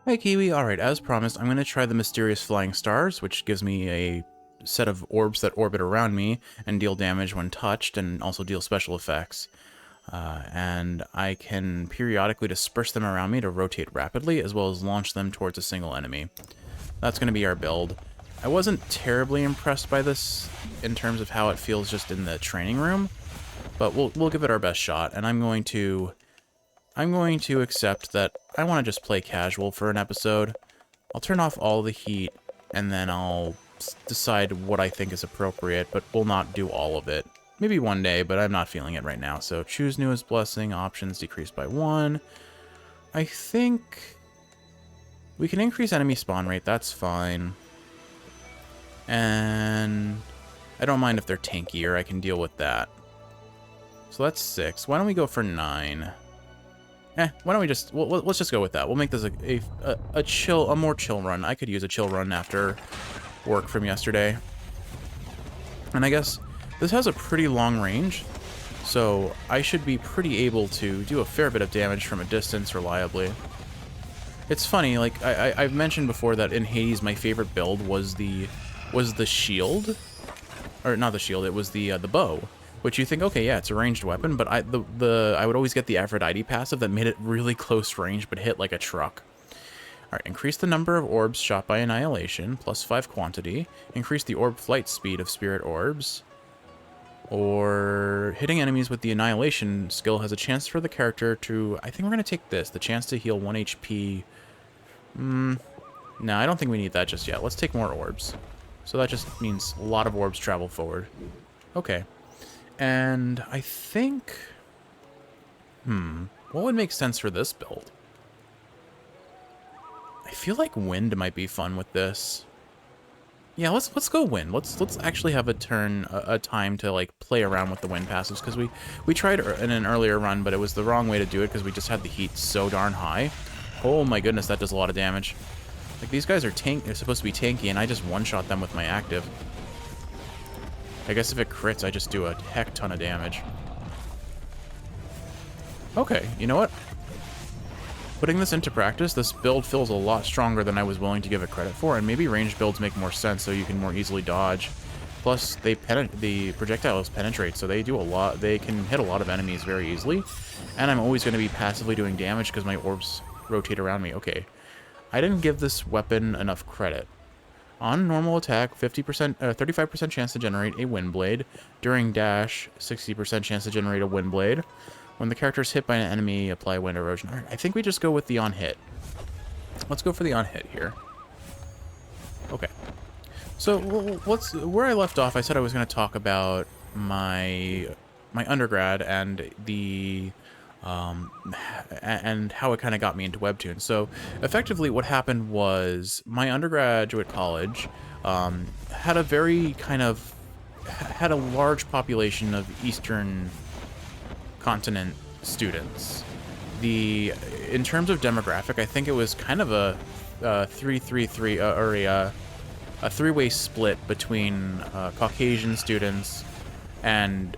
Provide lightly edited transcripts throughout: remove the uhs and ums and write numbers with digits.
Hi Kiwi, alright, as promised, I'm going to try the mysterious flying stars, which gives me a set of orbs that orbit around me and deal damage when touched, and also deal special effects. And I can periodically disperse them around me to rotate rapidly, as well as launch them towards a single enemy. That's going to be our build. I wasn't terribly impressed by this in terms of how it feels just in the training room, but we'll give it our best shot, and I'm going to accept that I want to just play casual for an episode. I'll turn off all the heat, and then I'll decide what I think is appropriate, but we'll not do all of it. Maybe one day, but I'm not feeling it right now. So choose newest blessing, options decreased by 1. I think we can increase enemy spawn rate, that's fine. And I don't mind if they're tankier, I can deal with that. So that's 6. Why don't we go for 9? Why don't we just, let's just go with that. We'll make this a more chill run. I could use a chill run after work from yesterday. And I guess this has a pretty long range, so I should be pretty able to do a fair bit of damage from a distance reliably. It's funny, like, I've mentioned before that in Hades my favorite build was the shield. Or not the shield, it was the bow. Which you think, okay, yeah, it's a ranged weapon, but I would always get the Aphrodite passive that made it really close range, but hit like a truck. All right, increase the number of orbs shot by annihilation, plus 5 quantity. Increase the orb flight speed of spirit orbs. Or hitting enemies with the annihilation skill has a chance for the character to, I think we're gonna take this, the chance to heal 1 HP. No, I don't think we need that just yet. Let's take more orbs. So that just means a lot of orbs travel forward. Okay. And I think, what would make sense for this build? I feel like wind might be fun with this. Yeah, let's go wind. Let's actually have a time to like play around with the wind passives, because we tried in an earlier run, but it was the wrong way to do it because we just had the heat so darn high. Oh my goodness, that does a lot of damage. Like, these guys are they're supposed to be tanky, and I just one-shot them with my active. I guess if it crits, I just do a heck ton of damage. Okay, you know what? Putting this into practice, this build feels a lot stronger than I was willing to give it credit for, and maybe ranged builds make more sense so you can more easily dodge. Plus, the projectiles penetrate, so they do a lot. They can hit a lot of enemies very easily, and I'm always going to be passively doing damage because my orbs rotate around me. Okay, I didn't give this weapon enough credit. On normal attack, 35% chance to generate a wind blade. During dash, 60% chance to generate a wind blade. When the character is hit by an enemy, apply wind erosion. All right, I think we just go with the on hit. Let's go for the on hit here. Okay. So where I left off, I said I was going to talk about my undergrad and the and how it kind of got me into Webtoon. So effectively what happened was my undergraduate college had a large population of Eastern continent students. In terms of demographic, I think it was kind of a 3-3-3 or a three-way split between Caucasian students and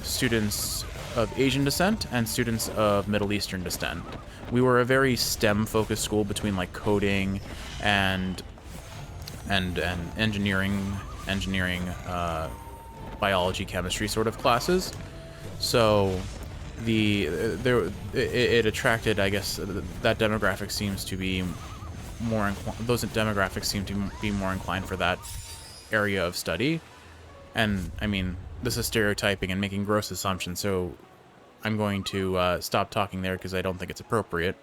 students of Asian descent and students of Middle Eastern descent. We were a very STEM-focused school between like coding and engineering, biology, chemistry sort of classes. So it attracted, I guess, that demographic seems to be more those demographics seem to be more inclined for that area of study. And I mean, this is stereotyping and making gross assumptions, so I'm going to stop talking there because I don't think it's appropriate.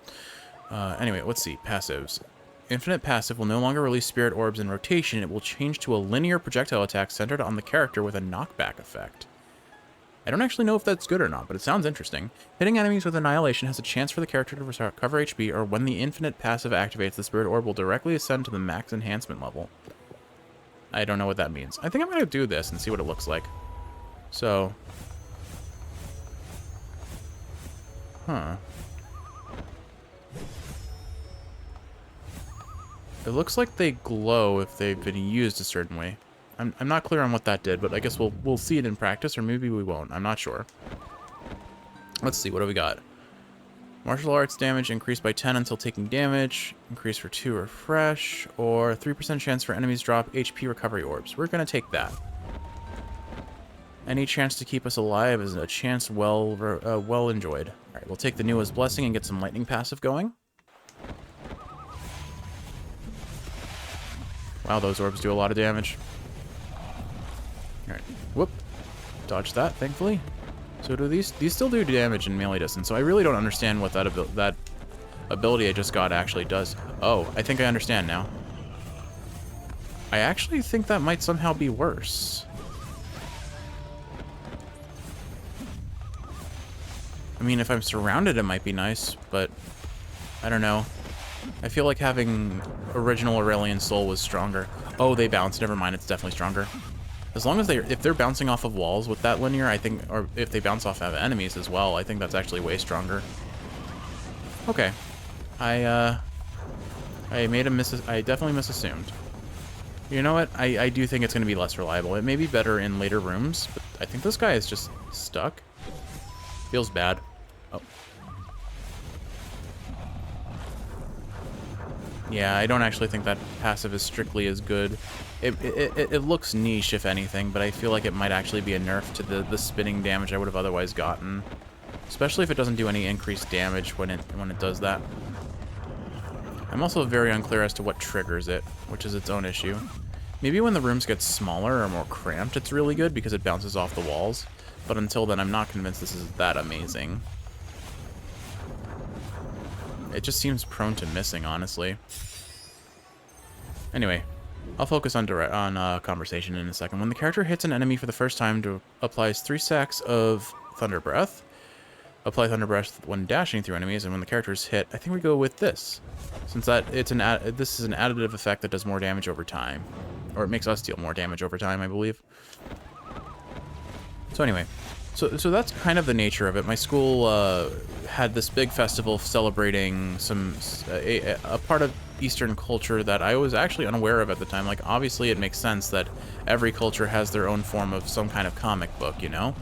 Anyway, let's see. Passives. Infinite passive will no longer release spirit orbs in rotation. It will change to a linear projectile attack centered on the character with a knockback effect. I don't actually know if that's good or not, but it sounds interesting. Hitting enemies with annihilation has a chance for the character to recover HP, or when the infinite passive activates, the spirit orb will directly ascend to the max enhancement level. I don't know what that means. I think I'm going to do this and see what it looks like. So... It looks like they glow if they've been used a certain way. I'm not clear on what that did, but I guess we'll see it in practice, or maybe we won't. I'm not sure. Let's see, what do we got? Martial arts damage increased by 10 until taking damage. Increase for 2 refresh. Or 3% chance for enemies drop HP recovery orbs. We're going to take that. Any chance to keep us alive is a chance well enjoyed. Alright, we'll take the Nua's Blessing and get some lightning passive going. Wow, those orbs do a lot of damage. Alright, whoop. Dodge that, thankfully. So do these still do damage in melee distance, so I really don't understand what that ability I just got actually does. Oh, I think I understand now. I actually think that might somehow be worse. I mean, if I'm surrounded, it might be nice, but I don't know. I feel like having original Aurelian Soul was stronger. Oh, they bounce. Never mind, it's definitely stronger. As long as if they're bouncing off of walls with that linear, I think, or if they bounce off of enemies as well, I think that's actually way stronger. Okay. I definitely misassumed. You know what? I do think it's going to be less reliable. It may be better in later rooms, but I think this guy is just stuck. Feels bad. Oh. Yeah, I don't actually think that passive is strictly as good. It looks niche, if anything, but I feel like it might actually be a nerf to the spinning damage I would have otherwise gotten. Especially if it doesn't do any increased damage when it does that. I'm also very unclear as to what triggers it, which is its own issue. Maybe when the rooms get smaller or more cramped, it's really good because it bounces off the walls. But until then, I'm not convinced this is that amazing. It just seems prone to missing, honestly. Anyway, I'll focus on conversation in a second. When the character hits an enemy for the first time, applies 3 stacks of Thunder Breath. Apply Thunder Breath when dashing through enemies, and when the character is hit, I think we go with this. Since this is an additive effect that does more damage over time. Or it makes us deal more damage over time, I believe. So anyway, so that's kind of the nature of it. My school had this big festival celebrating a part of Eastern culture that I was actually unaware of at the time. Like, obviously it makes sense that every culture has their own form of some kind of comic book, you know?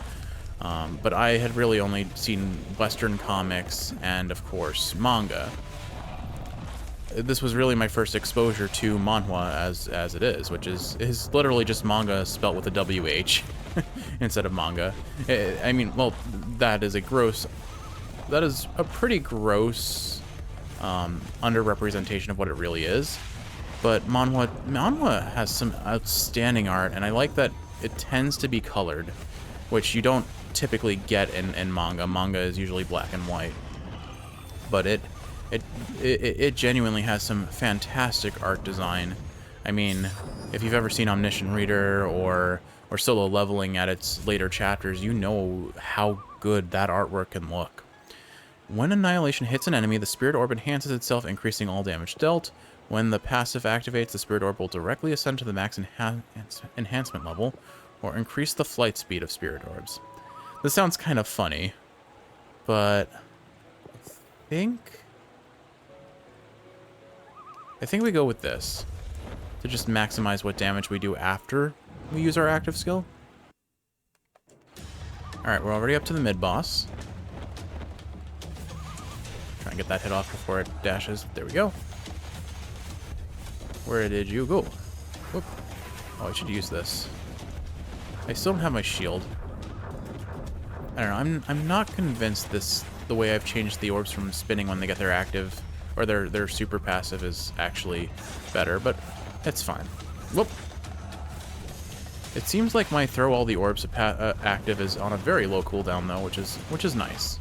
But I had really only seen Western comics and, of course, manga. This was really my first exposure to manhwa as it is, which is literally just manga spelt with a WH instead of manga. I mean, well, that is a pretty gross underrepresentation of what it really is. But manhwa has some outstanding art, and I like that it tends to be colored, which you don't typically get in manga. Manga is usually black and white, but it genuinely has some fantastic art design. I mean, if you've ever seen Omniscient Reader or Solo Leveling at its later chapters, you know how good that artwork can look. When Annihilation hits an enemy, the Spirit Orb enhances itself, increasing all damage dealt. When the passive activates, the Spirit Orb will directly ascend to the max enhancement level, or increase the flight speed of Spirit Orbs. This sounds kind of funny, but I think we go with this to just maximize what damage we do after we use our active skill. Alright, we're already up to the mid-boss. Try and get that hit off before it dashes. There we go. Where did you go? Whoop. Oh, I should use this. I still don't have my shield. I don't know, I'm not convinced the way I've changed the orbs from spinning when they get their active, or their super passive is actually better, but it's fine. Whoop. It seems like my throw all the orbs active is on a very low cooldown though, which is nice.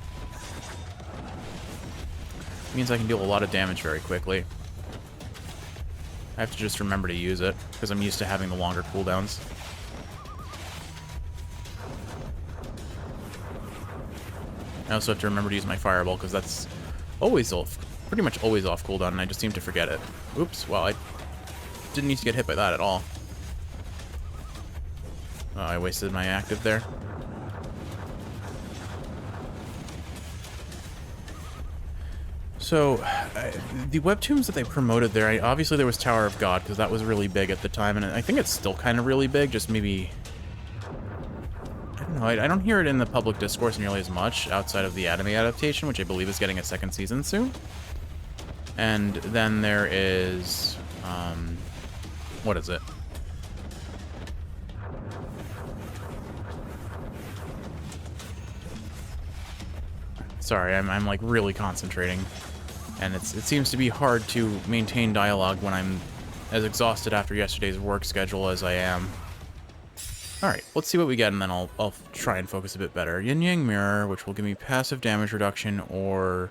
It means I can deal a lot of damage very quickly. I have to just remember to use it, because I'm used to having the longer cooldowns. I also have to remember to use my fireball, because that's always pretty much always off cooldown, and I just seem to forget it. Oops, well, I didn't need to get hit by that at all. Oh, I wasted my active there. So, the webtoons that they promoted there, obviously there was Tower of God, because that was really big at the time, and I think it's still kind of really big, just maybe... I don't know. I don't hear it in the public discourse nearly as much outside of the anime adaptation, which I believe is getting a second season soon. And then there is, what is it? Sorry, I'm like really concentrating. And it seems to be hard to maintain dialogue when I'm as exhausted after yesterday's work schedule as I am. Alright, let's see what we get, and then I'll try and focus a bit better. Yin Yang Mirror, which will give me passive damage reduction, or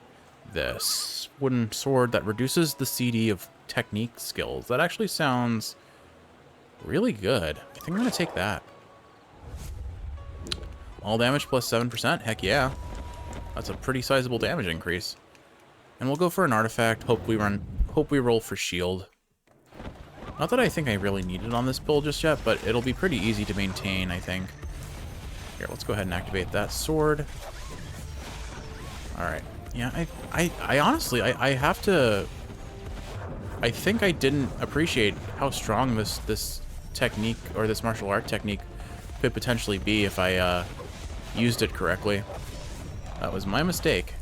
this. Wooden sword that reduces the CD of technique skills. That actually sounds really good. I think I'm going to take that. All damage plus 7%? Heck yeah. That's a pretty sizable damage increase. And we'll go for an artifact. Hope we roll for shield. Not that I think I really need it on this build just yet, but it'll be pretty easy to maintain, I think. Here, let's go ahead and activate that sword. Alright. Yeah, I honestly, I have to... I think I didn't appreciate how strong this technique, or this martial art technique, could potentially be if I used it correctly. That was my mistake.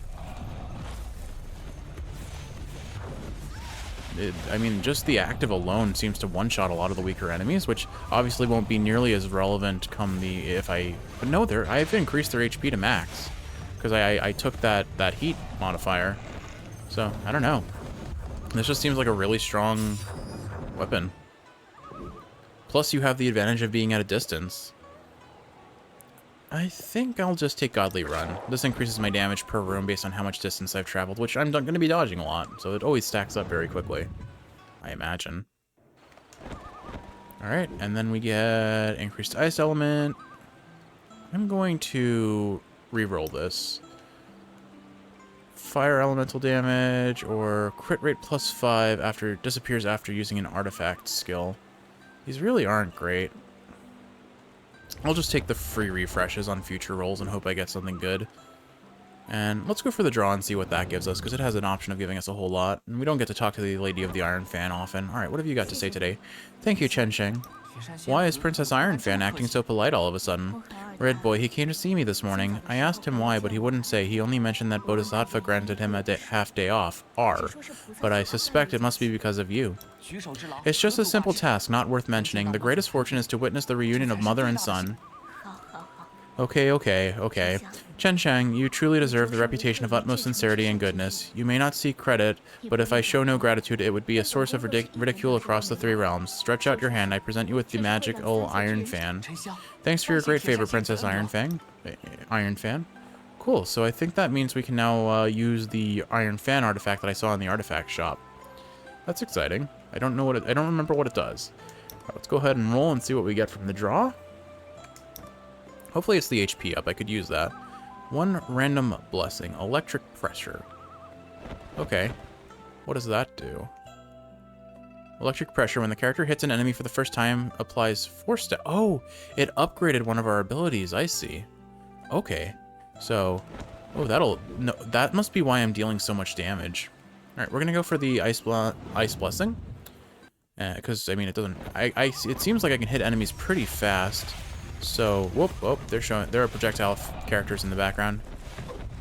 I mean, just the active alone seems to one-shot a lot of the weaker enemies, which obviously won't be nearly as relevant come the... if I... But no, I've increased their HP to max. Because I took that heat modifier. So, I don't know. This just seems like a really strong weapon. Plus, you have the advantage of being at a distance. I think I'll just take Godly Run. This increases my damage per room based on how much distance I've traveled, which I'm going to be dodging a lot, so it always stacks up very quickly, I imagine. Alright, and then we get increased ice element. I'm going to reroll this. Fire elemental damage, or crit rate plus 5 after disappears after using an artifact skill. These really aren't great. I'll just take the free refreshes on future rolls and hope I get something good. And let's go for the draw and see what that gives us, because it has an option of giving us a whole lot. And we don't get to talk to the Lady of the Iron Fan often. Alright, what have you got to say today? Thank you, Chen Sheng. Why is Princess Iron Fan acting so polite all of a sudden? Red Boy, he came to see me this morning. I asked him why, but he wouldn't say. He only mentioned that Bodhisattva granted him a half day off. But I suspect it must be because of you. It's just a simple task, not worth mentioning. The greatest fortune is to witness the reunion of mother and son. Okay. Chen Shang, you truly deserve the reputation of utmost sincerity and goodness. You may not seek credit, but if I show no gratitude, it would be a source of ridicule across the three realms. Stretch out your hand. I present you with the magical Iron Fan. Thanks for your great favor, Princess Iron Fan. Cool, so I think that means we can now use the Iron Fan artifact that I saw in the artifact shop. That's exciting. I don't remember what it does. Right, let's go ahead and roll and see what we get from the draw. Hopefully it's the HP up. I could use that. One random blessing. Electric pressure. Okay. What does that do? Electric pressure. When the character hits an enemy for the first time, applies 4 step. Oh, it upgraded one of our abilities. I see. Okay. So, oh, that must be why I'm dealing so much damage. All right, we're gonna go for the ice blessing. Because I mean, it seems like I can hit enemies pretty fast. So, whoop, there are projectile characters in the background.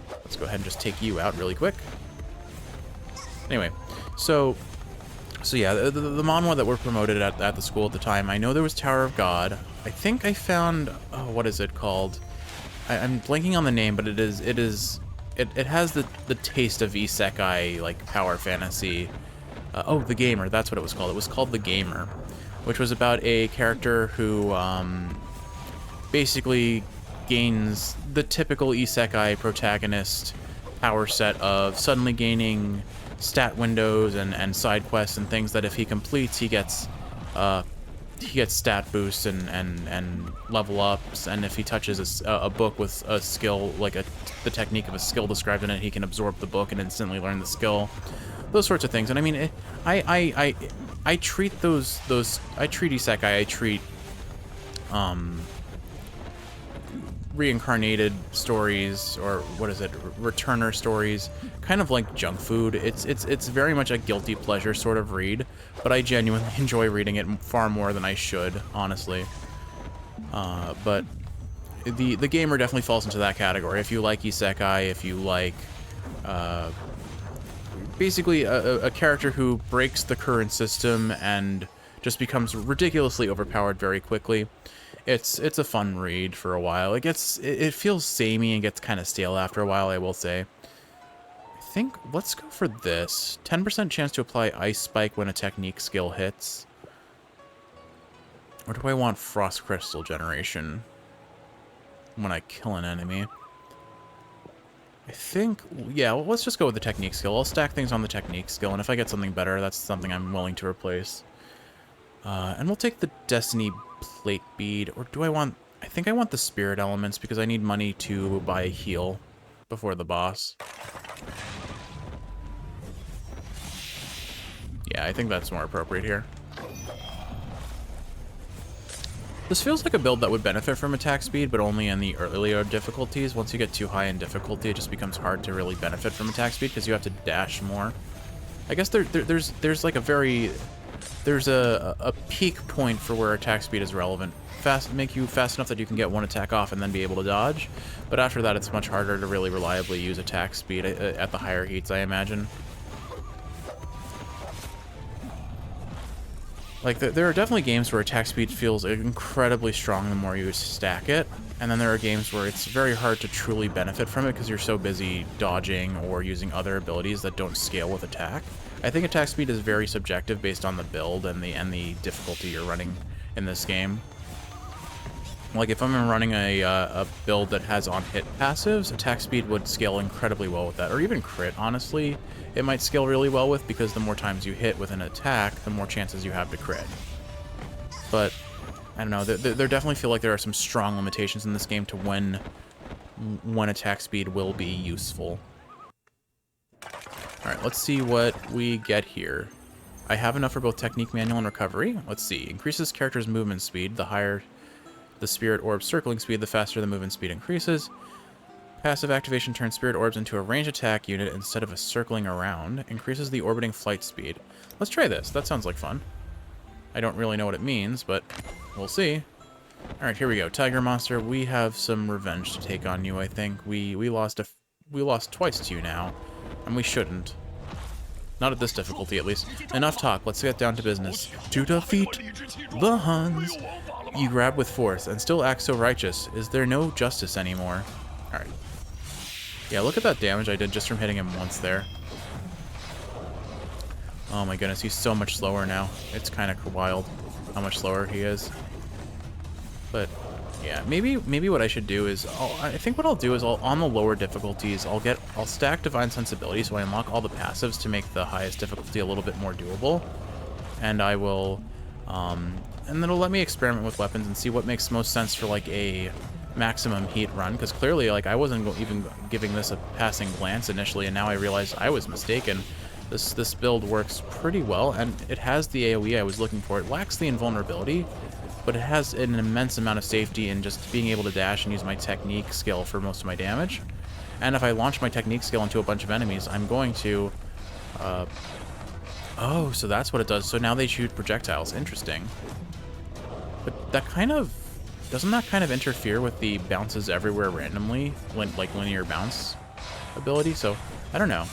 Let's go ahead and just take you out really quick. Anyway, so yeah, the manhwa that were promoted at the school at the time, I know there was Tower of God. I think I found, oh, what is it called? I'm blanking on the name, but it has the taste of isekai, like power fantasy. Oh, The Gamer, that's what it was called. It was called The Gamer, which was about a character who, basically gains the typical isekai protagonist power set of suddenly gaining stat windows and side quests and things that if he completes, he gets stat boosts and level ups, and if he touches a book with a skill, like the technique of a skill described in it, he can absorb the book and instantly learn the skill. Those sorts of things. And I mean, I treat I treat isekai, I treat reincarnated stories, or what is it, returner stories, kind of like junk food. It's very much a guilty pleasure sort of read, but I genuinely enjoy reading it far more than I should, honestly. But the gamer definitely falls into that category. If you like isekai, if you like basically a character who breaks the current system and just becomes ridiculously overpowered very quickly, it's a fun read for a while. It feels samey and gets kind of stale after a while, I will say. I think let's go for this. 10% chance to apply Ice Spike when a technique skill hits. Or do I want Frost Crystal generation when I kill an enemy? I think, yeah, well, let's just go with the technique skill. I'll stack things on the technique skill, and if I get something better, that's something I'm willing to replace. And we'll take the Destiny Plate Bead, or do I want... I think I want the Spirit Elements, because I need money to buy a heal before the boss. Yeah, I think that's more appropriate here. This feels like a build that would benefit from attack speed, but only in the earlier difficulties. Once you get too high in difficulty, it just becomes hard to really benefit from attack speed because you have to dash more. I guess there's like a very... There's a peak point for where attack speed is relevant. Make you fast enough that you can get one attack off and then be able to dodge. But after that, it's much harder to really reliably use attack speed at the higher heats, I imagine. Like, there are definitely games where attack speed feels incredibly strong the more you stack it, and then there are games where it's very hard to truly benefit from it because you're so busy dodging or using other abilities that don't scale with attack. I think attack speed is very subjective based on the build and the difficulty you're running in this game. Like, if I'm running a build that has on-hit passives, attack speed would scale incredibly well with that, or even crit, honestly. It might scale really well with, because the more times you hit with an attack, the more chances you have to crit. But, I don't know, there definitely feel like there are some strong limitations in this game to when attack speed will be useful. Alright, let's see what we get here. I have enough for both Technique Manual and Recovery. Let's see. Increases character's movement speed. The higher the Spirit Orb circling speed, the faster the movement speed increases. Passive activation turns Spirit Orbs into a ranged attack unit instead of a circling around. Increases the orbiting flight speed. Let's try this. That sounds like fun. I don't really know what it means, but we'll see. Alright, here we go. Tiger Monster, we have some revenge to take on you, I think. We lost twice to you now, and we shouldn't. Not at this difficulty, at least. Enough talk. Let's get down to business. To defeat the Huns. You grab with force and still act so righteous. Is there no justice anymore? Alright. Yeah, look at that damage I did just from hitting him once there. Oh my goodness, he's so much slower now. It's kind of wild how much slower he is. But yeah, maybe what I should do is, I think what I'll do is on the lower difficulties, I'll stack Divine Sensibility so I unlock all the passives to make the highest difficulty a little bit more doable. And I will, and then it'll let me experiment with weapons and see what makes most sense for like a maximum heat run, because clearly like I wasn't even giving this a passing glance initially, and now I realize I was mistaken. This build works pretty well, and it has the AoE I was looking for. It lacks the invulnerability, but it has an immense amount of safety in just being able to dash and use my technique skill for most of my damage. And if I launch my technique skill into a bunch of enemies, I'm going to oh, so that's what it does. So now they shoot projectiles. Interesting. But that kind of... Doesn't that kind of interfere with the bounces everywhere randomly? Like linear bounce ability? So, I don't know.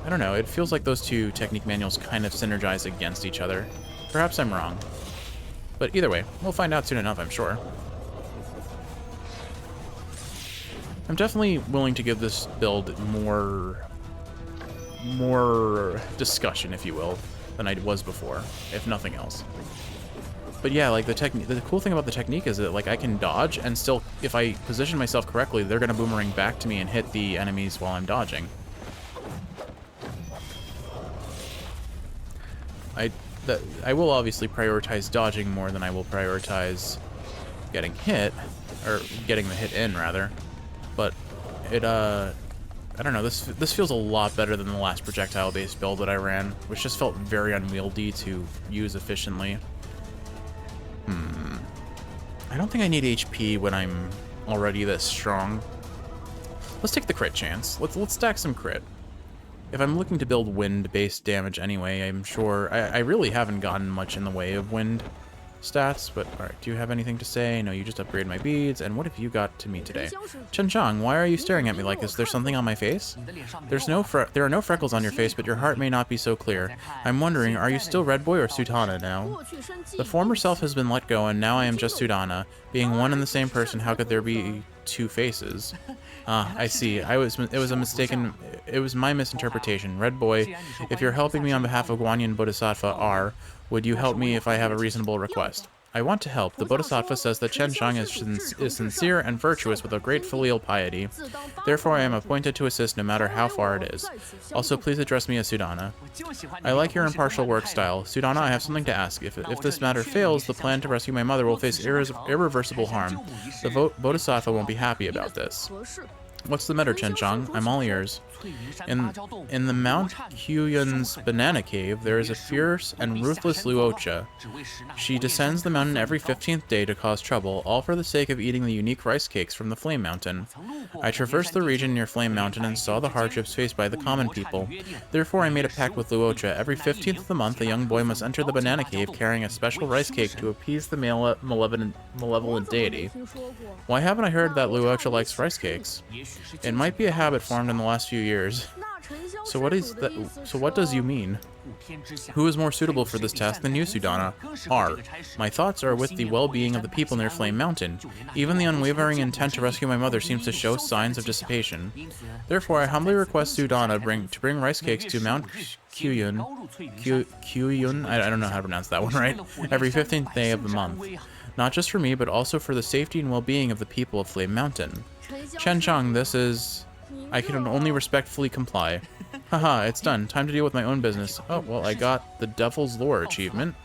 I don't know. It feels like those two technique manuals kind of synergize against each other. Perhaps I'm wrong. But either way, we'll find out soon enough, I'm sure. I'm definitely willing to give this build more discussion, if you will, than I was before, if nothing else. But yeah, like the cool thing about the technique is that like I can dodge and still, if I position myself correctly, they're gonna boomerang back to me and hit the enemies while I'm dodging. I will obviously prioritize dodging more than I will prioritize getting hit, or getting the hit in rather. But it I don't know, this feels a lot better than the last projectile-based build that I ran, which just felt very unwieldy to use efficiently. I don't think I need HP when I'm already this strong. Let's take the crit chance. Let's stack some crit. If I'm looking to build wind-based damage anyway, I'm sure... I really haven't gotten much in the way of wind stats, but alright, do you have anything to say? No, you just upgraded my beads, and what have you got to me today? Chen Chang, why are you staring at me like this? There's something on my face? There are no freckles on your face, but your heart may not be so clear. I'm wondering, are you still Red Boy or Sudana now? The former self has been let go, and now I am just Sudana. Being one and the same person, how could there be two faces? Ah, I see. It was my misinterpretation. Red Boy, if you're helping me on behalf of Guanyin Bodhisattva R, would you help me if I have a reasonable request? I want to help. The Bodhisattva says that Chen Shang is sincere and virtuous with a great filial piety. Therefore, I am appointed to assist no matter how far it is. Also, please address me as Sudana. I like your impartial work style. Sudana, I have something to ask. If this matter fails, the plan to rescue my mother will face irreversible harm. The Bodhisattva won't be happy about this. What's the matter, Chen Chang? I'm all ears. In the Mount Quyun's banana cave, there is a fierce and ruthless Luocha. She descends the mountain every 15th day to cause trouble, all for the sake of eating the unique rice cakes from the Flame Mountain. I traversed the region near Flame Mountain and saw the hardships faced by the common people. Therefore, I made a pact with Luocha. Every 15th of the month, a young boy must enter the banana cave carrying a special rice cake to appease the malevolent deity. Why haven't I heard that Luocha likes rice cakes? It might be a habit formed in the last few years. So what does you mean? Who is more suitable for this task than you, Sudana? R. My thoughts are with the well-being of the people near Flame Mountain. Even the unwavering intent to rescue my mother seems to show signs of dissipation. Therefore, I humbly request Sudana to bring rice cakes to Mount Quyun. I don't know how to pronounce that one right. Every 15th day of the month. Not just for me, but also for the safety and well-being of the people of Flame Mountain. Chen Chang, this is... I can only respectfully comply. Haha, it's done. Time to deal with my own business. Oh, well, I got the Devil's Lore achievement.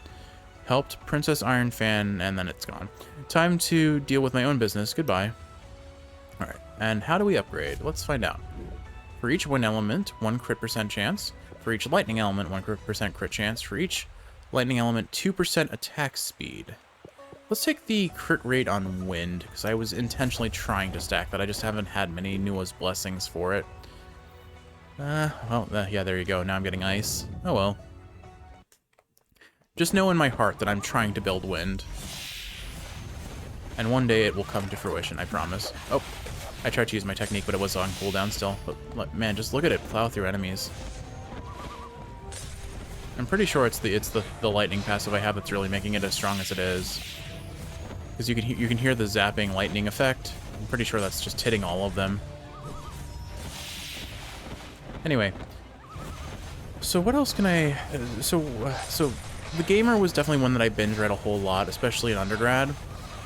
Helped Princess Iron Fan, and then it's gone. Time to deal with my own business. Goodbye. Alright, and how do we upgrade? Let's find out. For each wind element, 1 crit % chance. For each lightning element, 1 crit chance. For each lightning element, 2% attack speed. Let's take the crit rate on wind, because I was intentionally trying to stack that. I just haven't had many Nua's blessings for it. Yeah, there you go. Now I'm getting ice. Oh well. Just know in my heart that I'm trying to build wind. And one day it will come to fruition, I promise. Oh, I tried to use my technique, but it was on cooldown still. But man, just look at it plow through enemies. I'm pretty sure it's the lightning passive I have that's really making it as strong as it is. Because you can hear the zapping lightning effect. I'm pretty sure that's just hitting all of them. Anyway, so what else can I... So the Gamer was definitely one that I binge read a whole lot, especially in undergrad.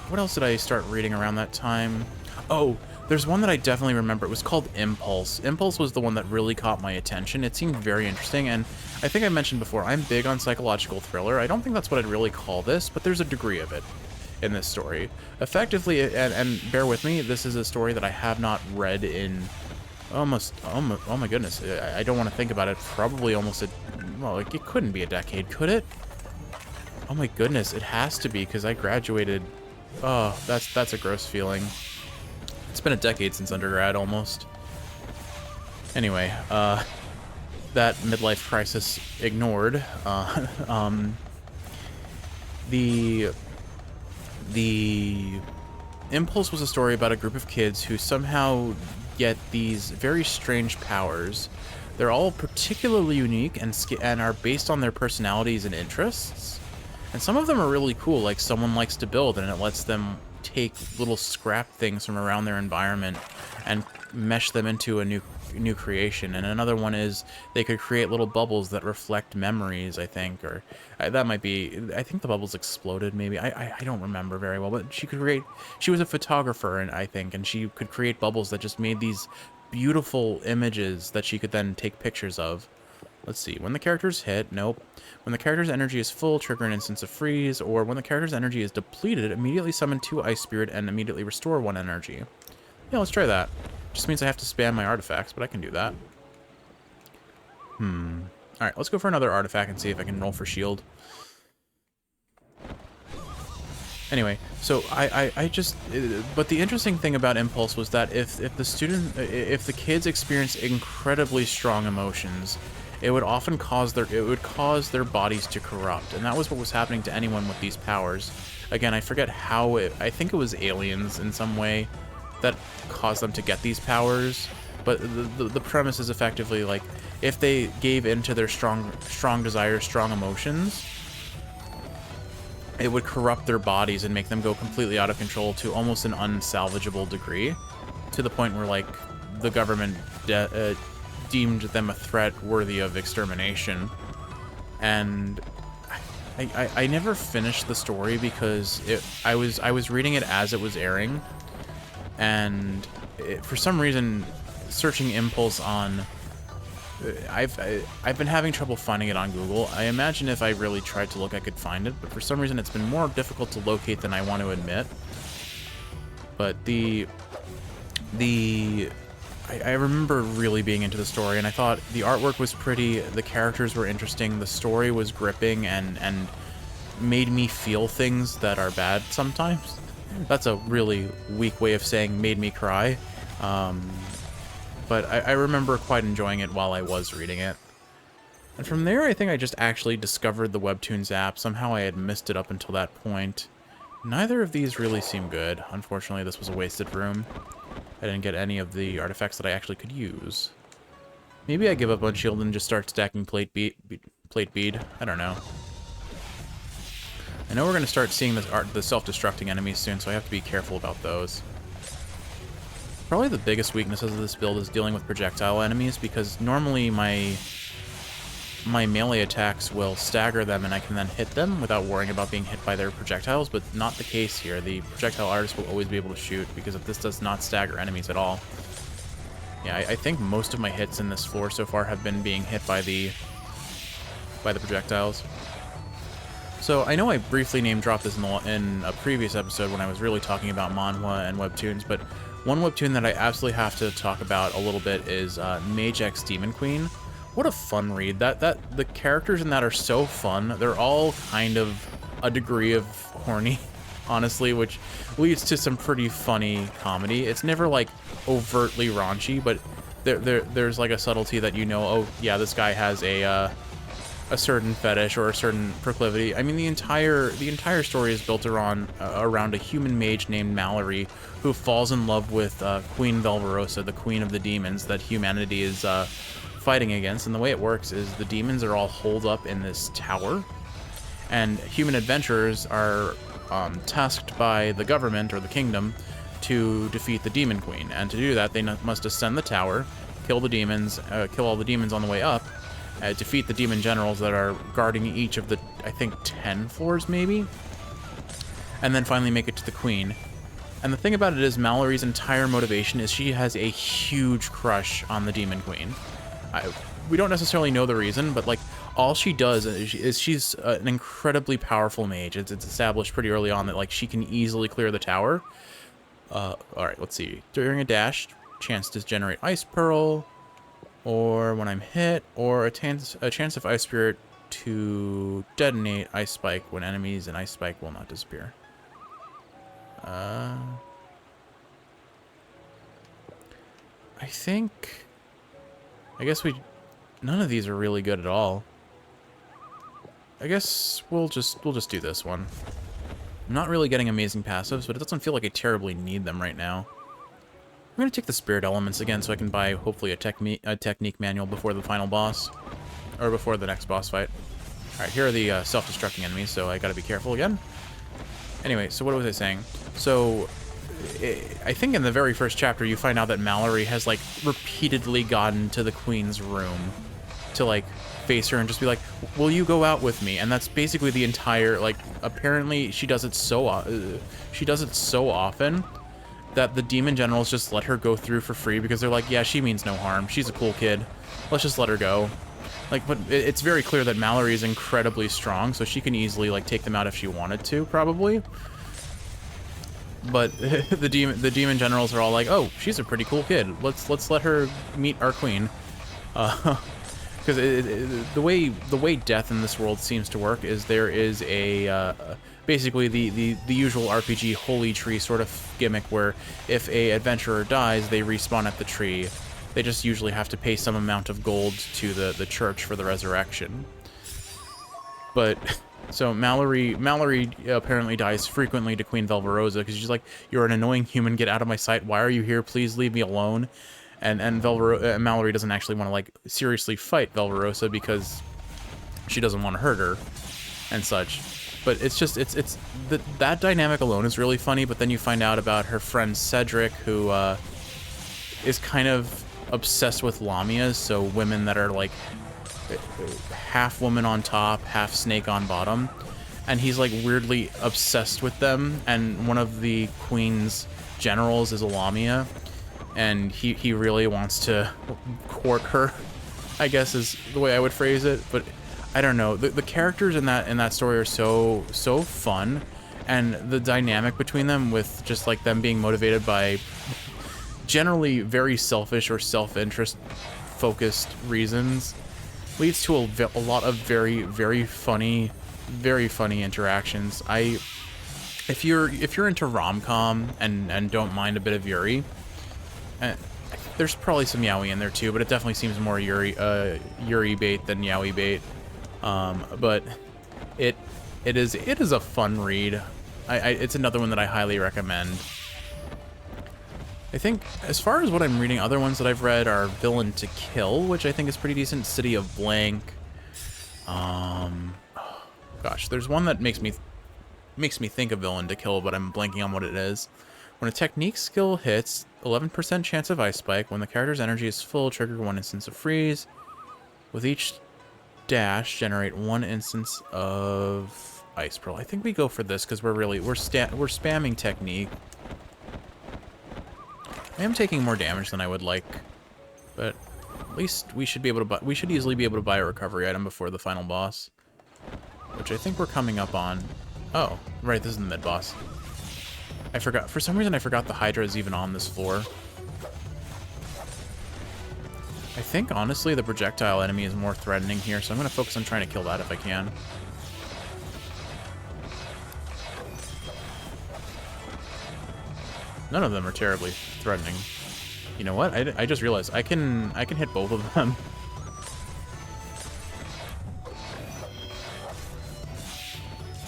What else did I start reading around that time? Oh, there's one that I definitely remember. It was called Impulse. Impulse was the one that really caught my attention. It seemed very interesting, and I think I mentioned before, I'm big on psychological thriller. I don't think that's what I'd really call this, but there's a degree of it in this story. Effectively, and bear with me, this is a story that I have not read in almost, oh my goodness, I don't want to think about it, probably almost well, it couldn't be a decade, could it? Oh my goodness, it has to be, because I graduated, oh, that's a gross feeling. It's been a decade since undergrad, almost. Anyway, that midlife crisis ignored, the Impulse was a story about a group of kids who somehow get these very strange powers. They're all particularly unique and are based on their personalities and interests. And some of them are really cool, like someone likes to build and it lets them take little scrap things from around their environment and mesh them into a new creation. And another one is they could create little bubbles that reflect memories, I think, or that might be, I think the bubbles exploded maybe. I don't remember very well, but she was a photographer, and I think, and she could create bubbles that just made these beautiful images that she could then take pictures of. Let's see, when the character's hit, nope. When the character's energy is full, trigger an instance of freeze, or when the character's energy is depleted, immediately summon 2 Ice Spirit and immediately restore 1 energy. Yeah, let's try that. Just means I have to spam my artifacts, but I can do that. Alright, let's go for another artifact and see if I can roll for shield. Anyway, so but the interesting thing about Impulse was that if the kids experience incredibly strong emotions, it would often cause their bodies to corrupt, and that was what was happening to anyone with these powers. Again, I forget how I think it was aliens in some way that caused them to get these powers, but the premise is effectively like if they gave in to their strong desires, strong emotions, it would corrupt their bodies and make them go completely out of control to almost an unsalvageable degree, to the point where like the government deemed them a threat worthy of extermination. And I never finished the story because I was reading it as it was airing, and for some reason, searching Impulse on, I've been having trouble finding it on Google. I imagine if I really tried to look, I could find it, but for some reason, it's been more difficult to locate than I want to admit. But I remember really being into the story, and I thought the artwork was pretty, the characters were interesting, the story was gripping, and made me feel things that are bad sometimes. That's a really weak way of saying made me cry. But I remember quite enjoying it while I was reading it. And from there, I think I just actually discovered the Webtoons app. Somehow I had missed it up until that point. Neither of these really seem good. Unfortunately, this was a wasted room. I didn't get any of the artifacts that I actually could use. Maybe I give up on shield and just start stacking plate bead. I don't know. I know we're going to start seeing the self-destructing enemies soon, so I have to be careful about those. Probably the biggest weaknesses of this build is dealing with projectile enemies, because normally my melee attacks will stagger them and I can then hit them without worrying about being hit by their projectiles, but not the case here. The projectile artist will always be able to shoot, because this does not stagger enemies at all. Yeah, I think most of my hits in this floor so far have been being hit by the projectiles. So I know I briefly name-dropped this in a previous episode when I was really talking about manhwa and webtoons, but one webtoon that I absolutely have to talk about a little bit is Mage X Demon Queen. What a fun read. The characters in that are so fun. They're all kind of a degree of horny, honestly, which leads to some pretty funny comedy. It's never like overtly raunchy, but there's like a subtlety that you know, oh yeah, this guy has a certain fetish or a certain proclivity. I mean, the entire story is built around a human mage named Mallory, who falls in love with Queen Velverosa, the queen of the demons that humanity is fighting against. And the way it works is the demons are all holed up in this tower, and human adventurers are tasked by the government or the kingdom to defeat the demon queen. And to do that, they must ascend the tower, kill the demons, kill all the demons on the way up, defeat the demon generals that are guarding each of the, I think, 10 floors maybe, and then finally make it to the queen. And the thing about it is, Mallory's entire motivation is she has a huge crush on the demon queen. We don't necessarily know the reason, but like all she does is she's an incredibly powerful mage. It's established pretty early on that like she can easily clear the tower. All right, let's see. During a dash, chance to generate Ice Pearl, or when I'm hit, or a chance of Ice Spirit to detonate Ice Spike when enemies and Ice Spike will not disappear. I guess none of these are really good at all. I guess we'll just do this one. I'm not really getting amazing passives, but it doesn't feel like I terribly need them right now. I'm going to take the spirit elements again so I can buy, hopefully, a technique manual before the final boss. Or before the next boss fight. Alright, here are the self-destructing enemies, so I gotta be careful again. Anyway, so what was I saying? So, I think in the very first chapter you find out that Mallory has, like, repeatedly gotten to the queen's room to, like, face her and just be like, will you go out with me? And that's basically the entire, like, apparently she does it so often that the demon generals just let her go through for free because they're like, yeah, she means no harm. She's a cool kid. Let's just let her go. Like, but it's very clear that Mallory is incredibly strong, so she can easily, like, take them out if she wanted to, probably. But the demon generals are all like, oh, she's a pretty cool kid. Let's let her meet our queen. Because the way death in this world seems to work is there is a basically the usual RPG holy tree sort of gimmick where if a adventurer dies, they respawn at the tree. They just usually have to pay some amount of gold to the church for the resurrection. But so Mallory apparently dies frequently to Queen Velverosa because she's like, "You're an annoying human. Get out of my sight. Why are you here? Please leave me alone." And Mallory doesn't actually want to like seriously fight Velverosa because she doesn't want to hurt her and such. But it's just that dynamic alone is really funny. But then you find out about her friend Cedric, who is kind of obsessed with Lamias, so women that are like half woman on top, half snake on bottom, and he's like weirdly obsessed with them. And one of the queen's generals is a Lamia, and he really wants to court her, I guess is the way I would phrase it. But I don't know, the characters in that story are so fun, and the dynamic between them, with just like them being motivated by generally very selfish or self-interest focused reasons, leads to a lot of very funny interactions. If you're into rom-com and don't mind a bit of Yuri, there's probably some yaoi in there too, but it definitely seems more Yuri bait than yaoi bait. But it is a fun read. It's another one that I highly recommend. I think, as far as what I'm reading, other ones that I've read are Villain to Kill, which I think is pretty decent. City of Blank. Gosh, there's one that makes me think of Villain to Kill, but I'm blanking on what it is. When a technique skill hits, 11% chance of Ice Spike. When the character's energy is full, trigger 1 instance of Freeze. With each dash, generate 1 instance of Ice Pearl. I think we go for this because we're spamming technique. I am taking more damage than I would like, but at least we should easily be able to buy a recovery item before the final boss, which I think we're coming up on. Oh, right, this is the mid boss. I forgot, for some reason I forgot the Hydra is even on this floor. I think honestly the projectile enemy is more threatening here, so I'm going to focus on trying to kill that if I can. None of them are terribly threatening. You know what? I just realized I can hit both of them.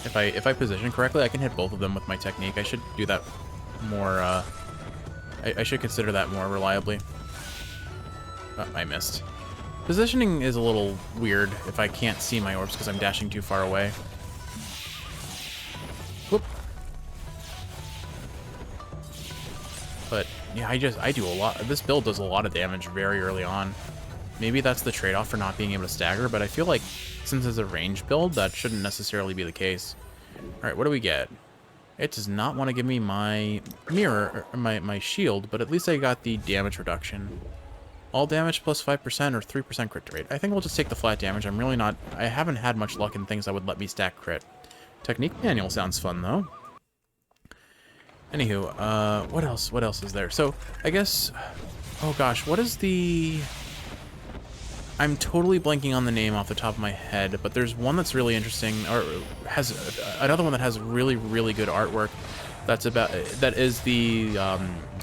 If I position correctly, I can hit both of them with my technique. I should do that more. I should consider that more reliably. Oh, I missed. Positioning is a little weird if I can't see my orbs because I'm dashing too far away. Whoop. But yeah, I do a lot. This build does a lot of damage very early on. Maybe that's the trade-off for not being able to stagger, but I feel like since it's a range build, that shouldn't necessarily be the case. All right, what do we get? It does not want to give me my mirror, or my shield, but at least I got the damage reduction. All damage plus 5% or 3% crit rate. I think we'll just take the flat damage. I haven't had much luck in things that would let me stack crit. Technique manual sounds fun though. Anywho, what else is there? So, I guess, oh gosh, what is the... I'm totally blanking on the name off the top of my head, but there's one that's really interesting, or has another one that has really good artwork. That is the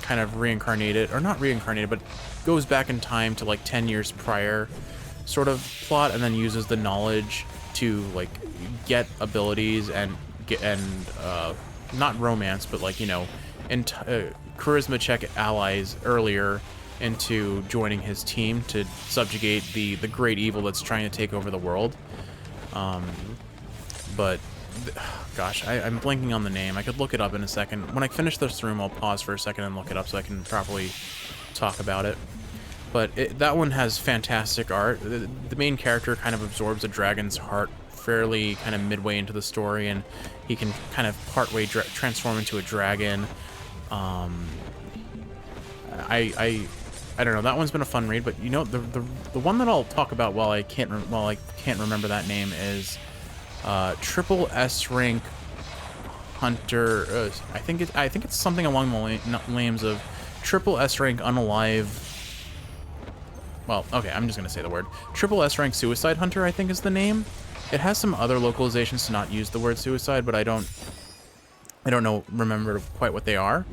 kind of reincarnated, or not reincarnated, but goes back in time to like 10 years prior sort of plot, and then uses the knowledge to like get abilities and not romance, but like, you know, charisma check allies earlier into joining his team to subjugate the great evil that's trying to take over the world. But gosh, I'm blanking on the name. I could look it up in a second. When I finish this room, I'll pause for a second and look it up so I can properly talk about it. But that one has fantastic art. The main character kind of absorbs a dragon's heart fairly kind of midway into the story, and he can kind of partway transform into a dragon. I don't know. That one's been a fun read, but you know, the one that I'll talk about while I can't remember that name is triple S rank hunter. I think it's something along the lines of triple S rank unalive. Well, okay, I'm just gonna say the word triple S rank suicide hunter, I think is the name. It has some other localizations to not use the word suicide, but I don't remember quite what they are.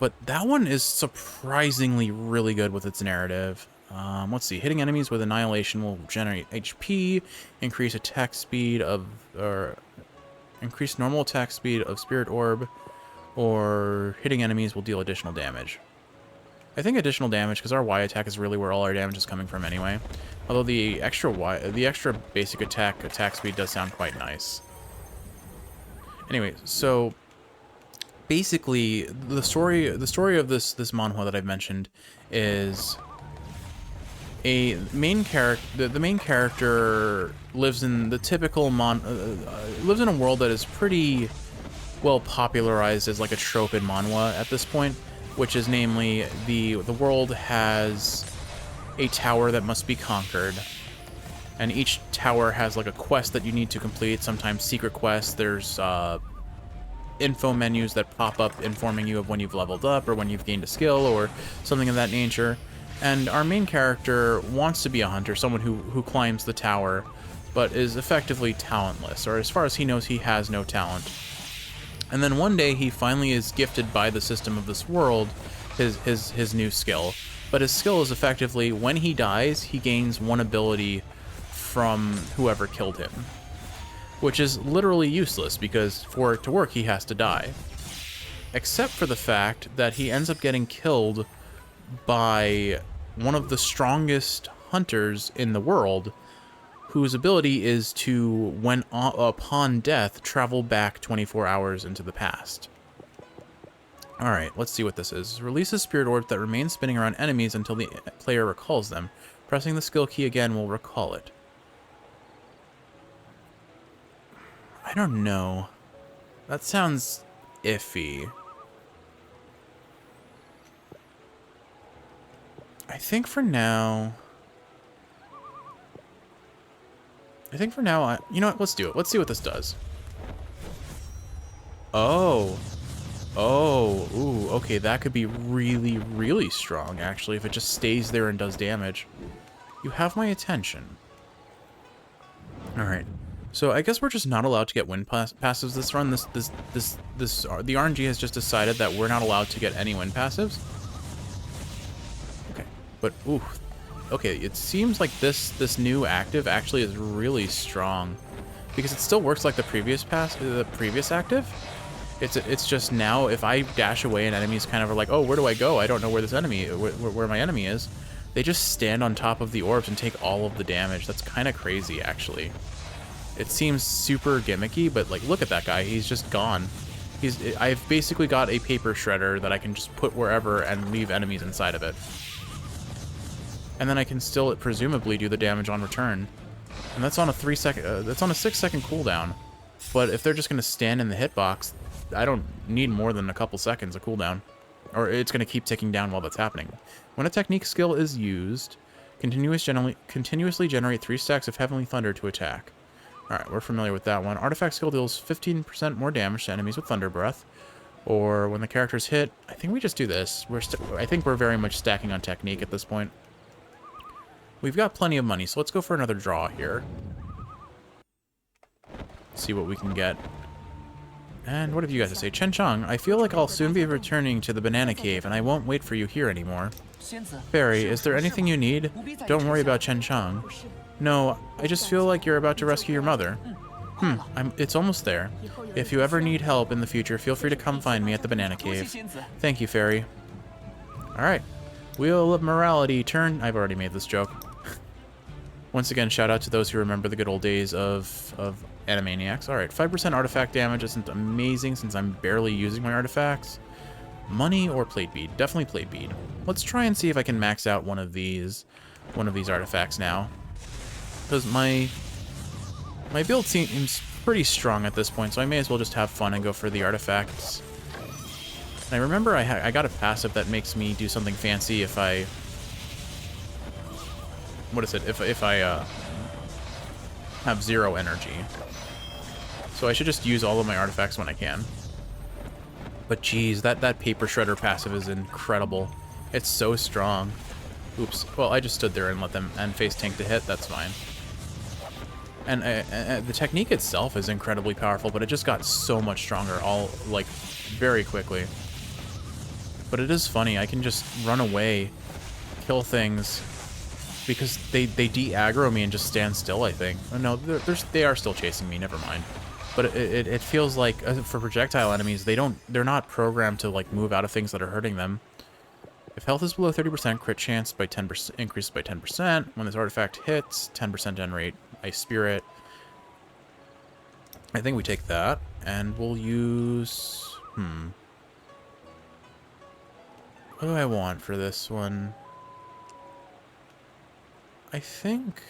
But that one is surprisingly really good with its narrative. Let's see. Hitting enemies with Annihilation will generate HP, increase attack speed of, or increase normal attack speed of Spirit Orb, or hitting enemies will deal additional damage. I think additional damage, because our Y attack is really where all our damage is coming from anyway. Although the extra basic attack speed does sound quite nice. Anyway, so basically the story of this manhwa that I've mentioned is a main character. The main character lives in the typical lives in a world that is pretty well popularized as like a trope in manhwa at this point, which is namely the world has a tower that must be conquered, and each tower has like a quest that you need to complete. Sometimes secret quests. There's info menus that pop up informing you of when you've leveled up or when you've gained a skill or something of that nature. And our main character wants to be a hunter, someone who climbs the tower, but is effectively talentless, or as far as he knows, he has no talent. And then one day he finally is gifted by the system of this world his new skill. But his skill is effectively, when he dies, he gains one ability from whoever killed him, which is literally useless because for it to work, he has to die. Except for the fact that he ends up getting killed by one of the strongest hunters in the world, whose ability is to, when upon death, travel back 24 hours into the past. Alright, let's see what this is. Releases Spirit Orb that remains spinning around enemies until the player recalls them. Pressing the skill key again will recall it. I don't know. That sounds iffy. I think for now, you know what, let's do it. Let's see what this does. Oh, ooh, okay, that could be really, really strong, actually, if it just stays there and does damage. You have my attention. Alright. So I guess we're just not allowed to get wind passives this run. The RNG has just decided that we're not allowed to get any wind passives. Okay, but ooh, okay. It seems like this new active actually is really strong, because it still works like the previous active. It's just now if I dash away and enemies kind of are like, oh, where do I go? I don't know where this enemy, where my enemy is. They just stand on top of the orbs and take all of the damage. That's kind of crazy, actually. It seems super gimmicky, but like, look at that guy. He's just gone. I've basically got a paper shredder that I can just put wherever and leave enemies inside of it. And then I can still presumably do the damage on return. And that's on a 6-second cooldown. But if they're just going to stand in the hitbox, I don't need more than a couple seconds of cooldown. Or it's going to keep ticking down while that's happening. When a technique skill is used, continuously generate 3 stacks of Heavenly Thunder to attack. Alright, we're familiar with that one. Artifact skill deals 15% more damage to enemies with Thunder Breath. Or when the character's hit, I think we just do this. I think we're very much stacking on technique at this point. We've got plenty of money, so let's go for another draw here. See what we can get. And what have you guys to say? Chen Chang, I feel like I'll soon be returning to the Banana Cave, and I won't wait for you here anymore. Fairy, is there anything you need? Don't worry about Chen Chang. No, I just feel like you're about to rescue your mother. It's almost there. If you ever need help in the future, feel free to come find me at the Banana Cave. Thank you, Fairy. Alright. Wheel of Morality, turn... I've already made this joke. Once again, shout out to those who remember the good old days of Animaniacs. Alright, 5% artifact damage isn't amazing since I'm barely using my artifacts. Money or plate bead? Definitely plate bead. Let's try and see if I can max out one of these artifacts now. Because my build seems pretty strong at this point, so I may as well just have fun and go for the artifacts. And I remember I got a passive that makes me do something fancy if I... What is it? If I have 0 energy. So I should just use all of my artifacts when I can. But geez, that paper shredder passive is incredible. It's so strong. Oops. Well, I just stood there and let them face tank the hit. That's fine. And the technique itself is incredibly powerful, but it just got so much stronger, all like very quickly. But it is funny. I can just run away, kill things, because they de-aggro me and just stand still, I think. Oh, no, they are still chasing me. Never mind. But it feels like for projectile enemies, they're not programmed to like move out of things that are hurting them. If health is below 30%, crit chance by 10% increases by 10%. When this artifact hits, 10% generate Ice Spirit. I think we take that, and we'll use... What do I want for this one? I think...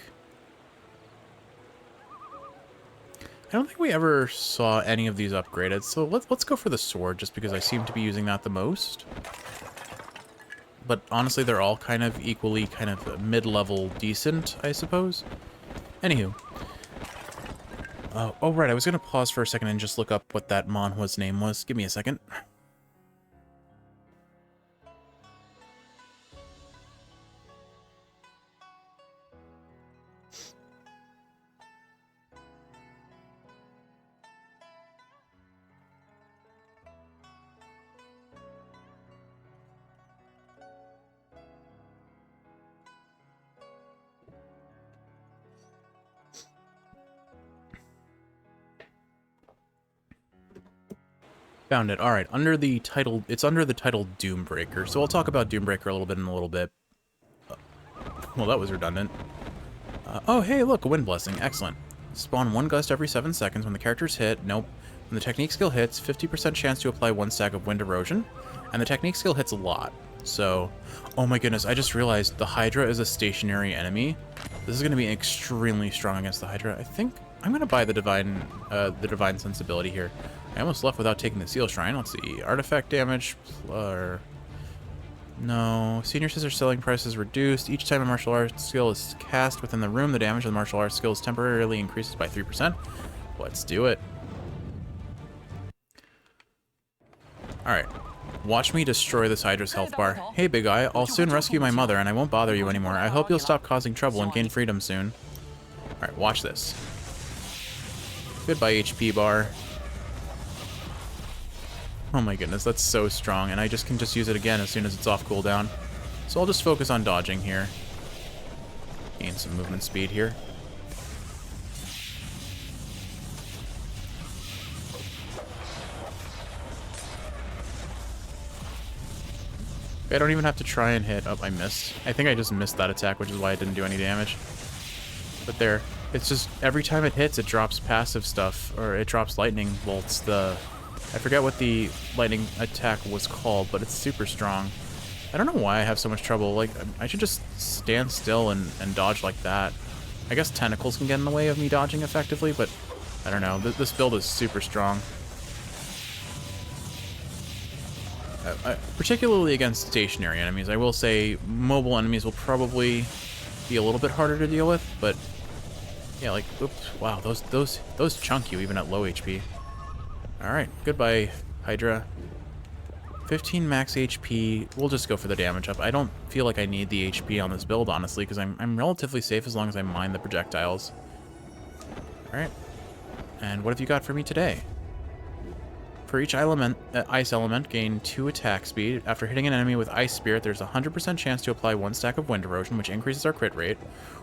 I don't think we ever saw any of these upgraded, so let's go for the sword, just because I seem to be using that the most. But honestly, they're all kind of equally kind of mid-level decent, I suppose. Anywho. Oh, right, I was going to pause for a second and just look up what that manhwa's name was. Give me a second. Found it. All right, under the title, it's under the title Doombreaker. So I'll talk about Doombreaker a little bit in a little bit. Well, that was redundant. Oh, hey, look, a Wind Blessing. Excellent. Spawn 1 gust every 7 seconds when the character's hit. Nope. When the technique skill hits, 50% chance to apply 1 stack of Wind Erosion. And the technique skill hits a lot. So, oh my goodness, I just realized the Hydra is a stationary enemy. This is going to be extremely strong against the Hydra. I think I'm going to buy the Divine Sensibility here. I almost left without taking the Seal Shrine. Let's see. Artifact damage. No. Senior Scissor selling price is reduced. Each time a martial arts skill is cast within the room, the damage of the martial arts skill is temporarily increases by 3%. Let's do it. Alright. Watch me destroy this Hydra's health bar. Hey, Big Eye. I'll soon rescue my mother, and I won't bother you anymore. I hope you'll stop causing trouble and gain freedom soon. Alright, watch this. Goodbye, HP bar. Oh my goodness, that's so strong, and I can just use it again as soon as it's off cooldown. So I'll just focus on dodging here. Gain some movement speed here. I don't even have to try and hit. Oh, I missed. I think I just missed that attack, which is why it didn't do any damage. But there, it's just every time it hits, it drops passive stuff, or it drops lightning bolts. I forget what the lightning attack was called, but it's super strong. I don't know why I have so much trouble. Like, I should just stand still and dodge like that. I guess tentacles can get in the way of me dodging effectively, but I don't know. This build is super strong. Particularly against stationary enemies. I will say mobile enemies will probably be a little bit harder to deal with, but yeah, like, oops, wow, those chunk you even at low HP. Alright, goodbye, Hydra. 15 max HP. We'll just go for the damage up. I don't feel like I need the HP on this build, honestly, because I'm relatively safe as long as I mine the projectiles. Alright. And what have you got for me today? For each ice element, gain 2 attack speed. After hitting an enemy with Ice Spirit, there's a 100% chance to apply 1 stack of Wind Erosion, which increases our crit rate,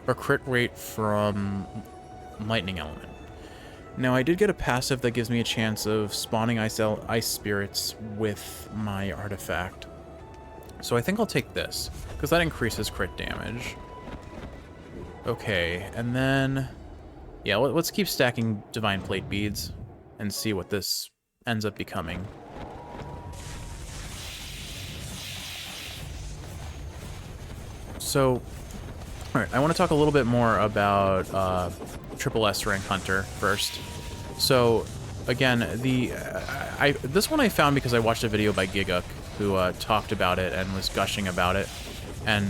or crit rate from Lightning Element. Now, I did get a passive that gives me a chance of spawning Ice Spirits with my artifact. So I think I'll take this, because that increases crit damage. Okay, and then... yeah, let's keep stacking Divine Plate Beads and see what this ends up becoming. So, alright, I want to talk a little bit more about Triple S rank Hunter first. So, again, this one I found because I watched a video by Giguk, who talked about it and was gushing about it, and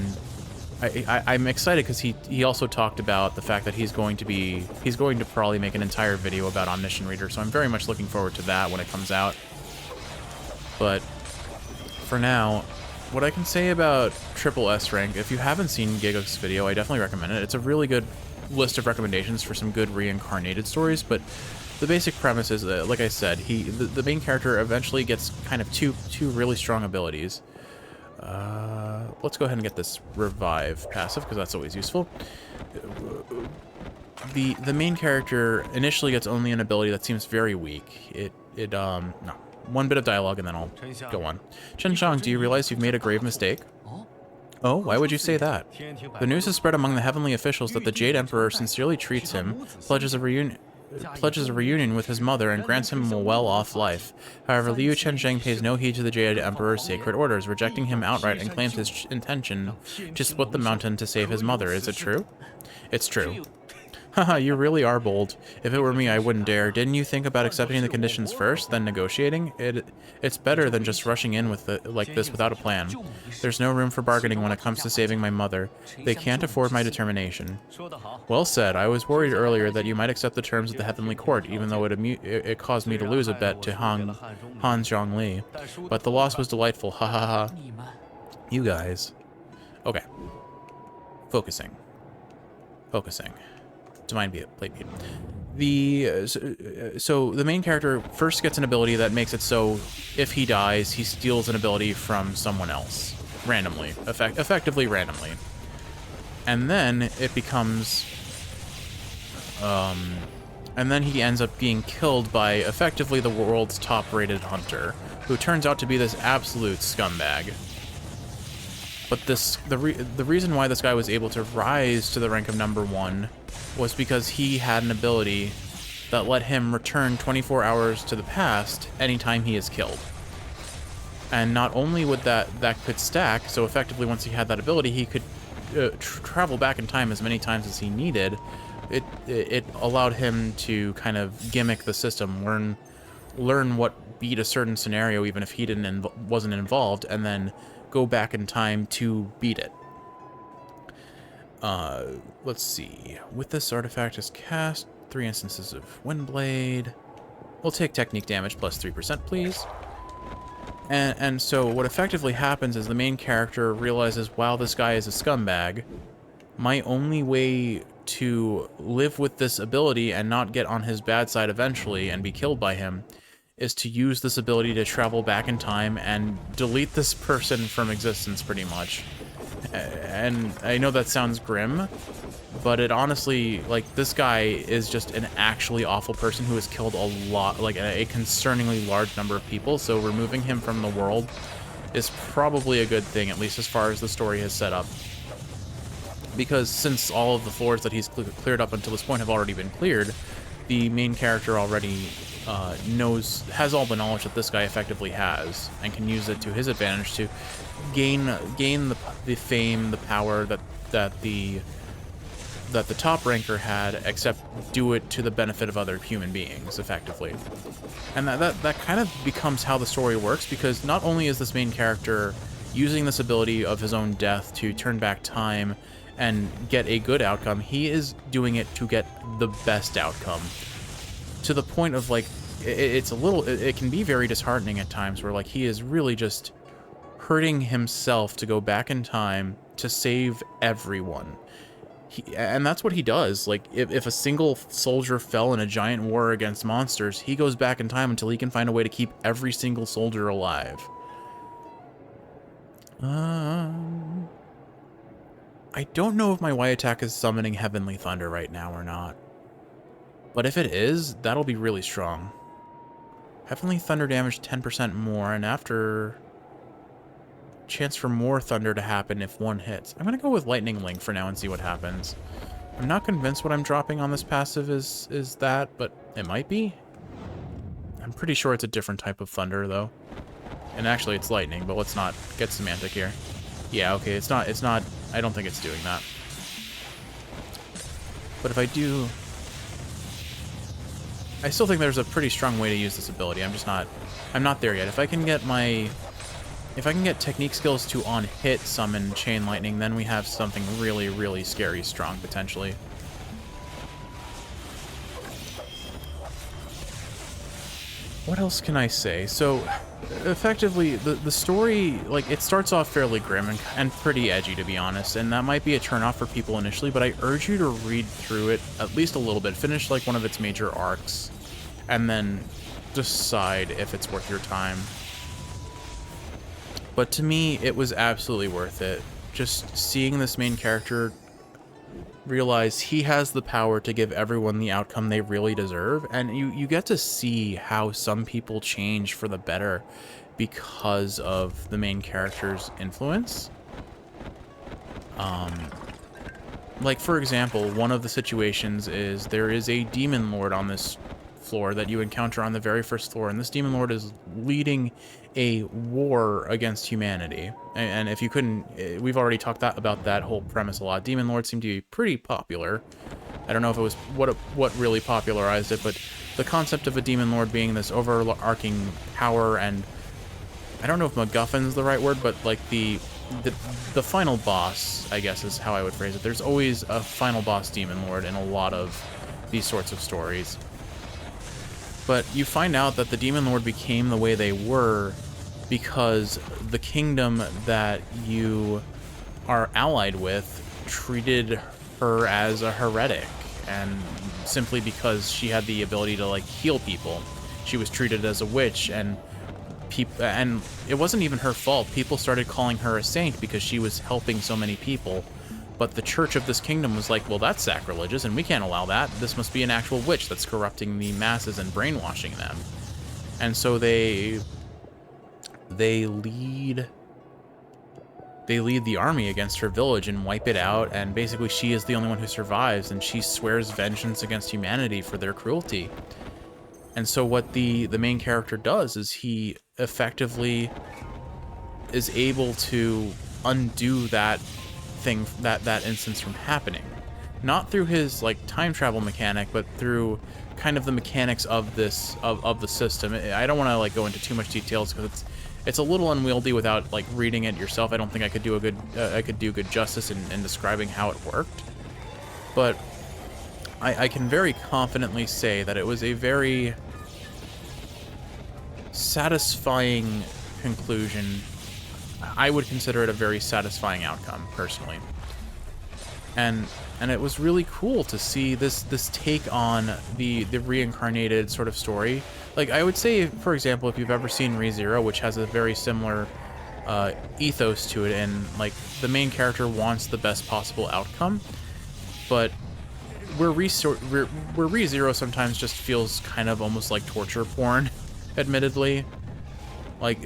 I'm excited because he also talked about the fact that he's going to probably make an entire video about Omniscient Reader, so I'm very much looking forward to that when it comes out. But for now, what I can say about Triple S rank, if you haven't seen Giguk's video, I definitely recommend it. It's a really good list of recommendations for some good reincarnated stories, but the basic premise is, like I said, the main character eventually gets kind of two really strong abilities. Let's go ahead and get this revive passive, because that's always useful. The main character initially gets only an ability that seems very weak. No. One bit of dialogue and then I'll go on. Chen Shang, do you realize you've made a grave mistake? Oh, why would you say that? The news has spread among the heavenly officials that the Jade Emperor sincerely treats him, pledges a reunion with his mother, and grants him a well-off life. However, Liu Chensheng pays no heed to the Jade Emperor's sacred orders, rejecting him outright and claims his intention to split the mountain to save his mother. Is it true? It's true. Haha, you really are bold. If it were me, I wouldn't dare. Didn't you think about accepting the conditions first, then negotiating? It's better than just rushing in with like this without a plan. There's no room for bargaining when it comes to saving my mother. They can't afford my determination. Well said. I was worried earlier that you might accept the terms of the Heavenly Court, even though it caused me to lose a bet to Han Zhongli. But the loss was delightful. Ha ha ha. You guys. Okay. Focusing. Divine Blade Beat. So the main character first gets an ability that makes it so if he dies, he steals an ability from someone else randomly, effectively randomly, and then it becomes, and then he ends up being killed by effectively the world's top-rated hunter, who turns out to be this absolute scumbag. But the reason why this guy was able to rise to the rank of #1 was because he had an ability that let him return 24 hours to the past anytime he is killed. And not only would that could stack, so effectively once he had that ability, he could travel back in time as many times as he needed. It allowed him to kind of gimmick the system, learn what beat a certain scenario even if he wasn't involved, and then go back in time to beat it. Let's see. With this artifact is cast 3 instances of Windblade. We'll take technique damage plus 3%, please. And so what effectively happens is the main character realizes, wow, this guy is a scumbag. My only way to live with this ability and not get on his bad side eventually and be killed by him is to use this ability to travel back in time and delete this person from existence, pretty much. And I know that sounds grim, but it honestly, like, this guy is just an actually awful person who has killed a lot, like a concerningly large number of people, so removing him from the world is probably a good thing, at least as far as the story has set up. Because since all of the floors that he's cleared up until this point have already been cleared, the main character already has all the knowledge that this guy effectively has, and can use it to his advantage to gain the fame, the power that the top ranker had, except do it to the benefit of other human beings, effectively. And that kind of becomes how the story works, because not only is this main character using this ability of his own death to turn back time and get a good outcome, he is doing it to get the best outcome. To the point of, like, it can be very disheartening at times, where, like, he is really just hurting himself to go back in time to save everyone. And that's what he does. Like, if a single soldier fell in a giant war against monsters, he goes back in time until he can find a way to keep every single soldier alive. I don't know if my Y attack is summoning Heavenly Thunder right now or not. But if it is, that'll be really strong. Heavenly Thunder damage 10% more, and after, chance for more thunder to happen if one hits. I'm gonna go with Lightning Link for now and see what happens. I'm not convinced what I'm dropping on this passive is that, but it might be. I'm pretty sure it's a different type of thunder, though. And actually, it's lightning, but let's not get semantic here. Yeah, okay, it's not, I don't think it's doing that. But if I do, I still think there's a pretty strong way to use this ability. I'm not there yet. If I can get technique skills to on hit summon Chain Lightning, then we have something really, really scary strong, potentially. What else can I say? So, effectively, the story, like, it starts off fairly grim and pretty edgy, to be honest, and that might be a turnoff for people initially, but I urge you to read through it at least a little bit, finish, like, one of its major arcs, and then decide if it's worth your time. But to me, it was absolutely worth it. Just seeing this main character realize he has the power to give everyone the outcome they really deserve, and you get to see how some people change for the better because of the main character's influence. Like, for example, one of the situations is there is a demon lord on this floor that you encounter on the very first floor, and this demon lord is leading a war against humanity. And if you couldn't, we've already talked about that whole premise a lot. Demon lords seem to be pretty popular. I don't know if it was what really popularized it, but the concept of a demon lord being this overarching power, and I don't know if MacGuffin's the right word, but like the final boss, I guess is how I would phrase it. There's always a final boss demon lord in a lot of these sorts of stories. But you find out that the demon lord became the way they were because the kingdom that you are allied with treated her as a heretic, and simply because she had the ability to like heal people, she was treated as a witch, and it wasn't even her fault. People started calling her a saint because she was helping so many people. But the church of this kingdom was like, well, that's sacrilegious, and we can't allow that. This must be an actual witch that's corrupting the masses and brainwashing them. And so they lead the army against her village and wipe it out, and basically she is the only one who survives, and she swears vengeance against humanity for their cruelty. And so what the main character does is he effectively is able to undo that thing, that instance from happening. Not through his like time travel mechanic, but through kind of the mechanics of this of the system. I don't want to like go into too much details because it's a little unwieldy without like reading it yourself. I don't think I could do good justice in describing how it worked. But I can very confidently say that it was a very satisfying conclusion. I would consider it a very satisfying outcome, personally. And it was really cool to see this take on the reincarnated sort of story. Like, I would say, for example, if you've ever seen ReZero, which has a very similar ethos to it, and like the main character wants the best possible outcome, but where ReZero sometimes just feels kind of almost like torture porn, admittedly. Like,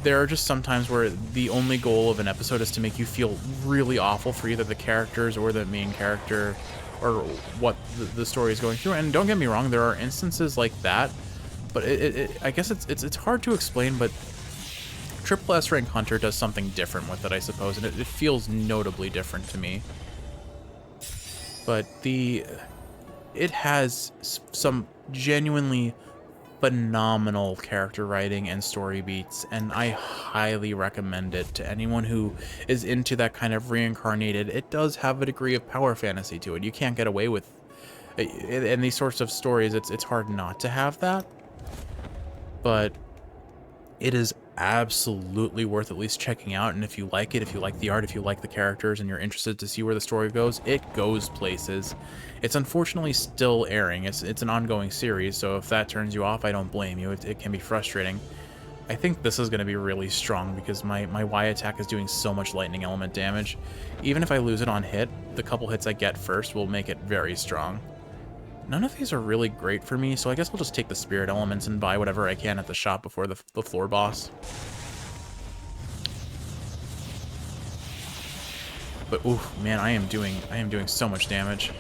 there are just some times where the only goal of an episode is to make you feel really awful for either the characters or the main character or what the story is going through. And don't get me wrong, there are instances like that, but I guess it's hard to explain, but Triple S Rank Hunter does something different with it, I suppose, and it feels notably different to me. But it has some genuinely phenomenal character writing and story beats, and I highly recommend it to anyone who is into that kind of reincarnated. It does have a degree of power fantasy to it. You can't get away with in these sorts of stories. It's hard not to have that, but it is absolutely worth at least checking out. And if you like it, if you like the art, if you like the characters, and you're interested to see where the story goes, it goes places. It's unfortunately still airing. It's an ongoing series, so if that turns you off, I don't blame you. It can be frustrating. I think this is going to be really strong because my Y attack is doing so much lightning element damage. Even if I lose it on hit, the couple hits I get first will make it very strong. None of these are really great for me, so I guess I'll just take the spirit elements and buy whatever I can at the shop before the floor boss. But oof, man, I am doing so much damage.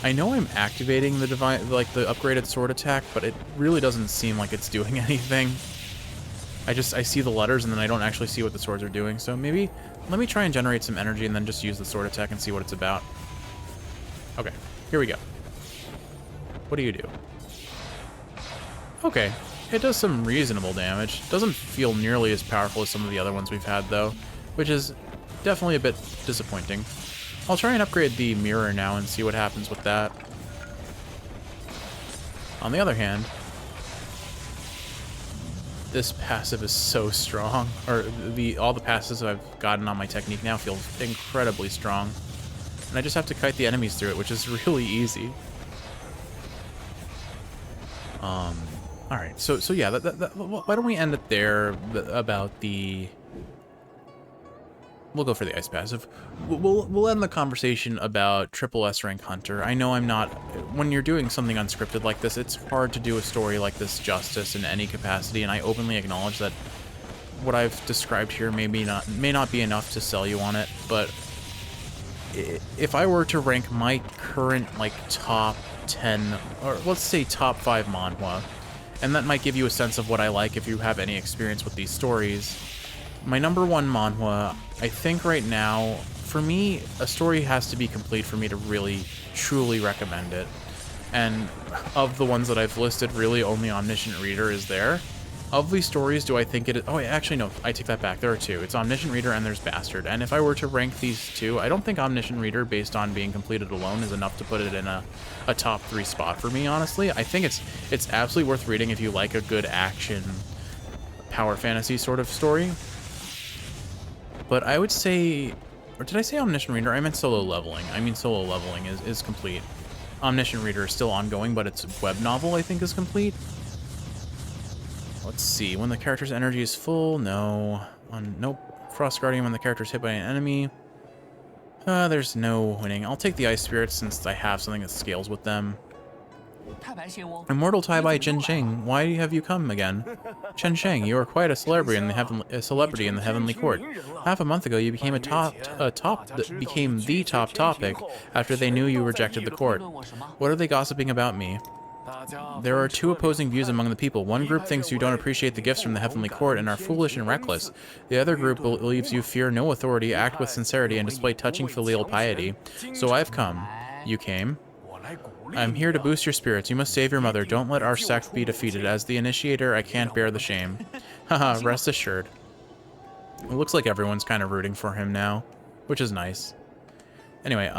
I know I'm activating the the upgraded sword attack, but it really doesn't seem like it's doing anything. I see the letters and then I don't actually see what the swords are doing. So maybe let me try and generate some energy and then just use the sword attack and see what it's about. Okay, here we go. What do you do? Okay, it does some reasonable damage. Doesn't feel nearly as powerful as some of the other ones we've had, though, which is definitely a bit disappointing. I'll try and upgrade the mirror now and see what happens with that. On the other hand, this passive is so strong, or all the passives I've gotten on my technique now feel incredibly strong. And I just have to kite the enemies through it, which is really easy. All right, so yeah, why don't we end it there about the... We'll go for the ice passive. We'll end the conversation about triple S rank hunter. I know I'm not... When you're doing something unscripted like this, it's hard to do a story like this justice in any capacity, and I openly acknowledge that what I've described here may not be enough to sell you on it, but if I were to rank my current, like, top 10, or let's say top 5 manhwa, and that might give you a sense of what I like if you have any experience with these stories. My number 1 manhwa, I think right now, for me, a story has to be complete for me to really, truly recommend it. And of the ones that I've listed, really only Omniscient Reader is there. Of these stories, do I think it is... Oh, actually, no, I take that back. There are 2. It's Omniscient Reader and there's Bastard. And if I were to rank these 2, I don't think Omniscient Reader, based on being completed alone, is enough to put it in a top 3 spot for me, honestly. I think it's absolutely worth reading if you like a good action, power fantasy sort of story. But I would say... Or did I say Omniscient Reader? I meant Solo Leveling. I mean, Solo Leveling is complete. Omniscient Reader is still ongoing, but its web novel, I think, is complete. Let's see. When the character's energy is full, no. Nope. Frost Guardian, when the character's hit by an enemy. There's no winning. I'll take the Ice Spirits since I have something that scales with them. Immortal Tai-Bai Chen Sheng, why have you come again? Chen Sheng, you are quite a celebrity in the Heavenly Court. Half a month ago, you became the top topic after they knew you rejected the court. What are they gossiping about me? There are 2 opposing views among the people. One group thinks you don't appreciate the gifts from the Heavenly Court and are foolish and reckless. The other group believes you fear no authority, act with sincerity, and display touching filial piety. So I've come. You came. I'm here to boost your spirits. You must save your mother. Don't let our sect be defeated. As the initiator, I can't bear the shame. Haha, rest assured. It looks like everyone's kind of rooting for him now, which is nice. Anyway,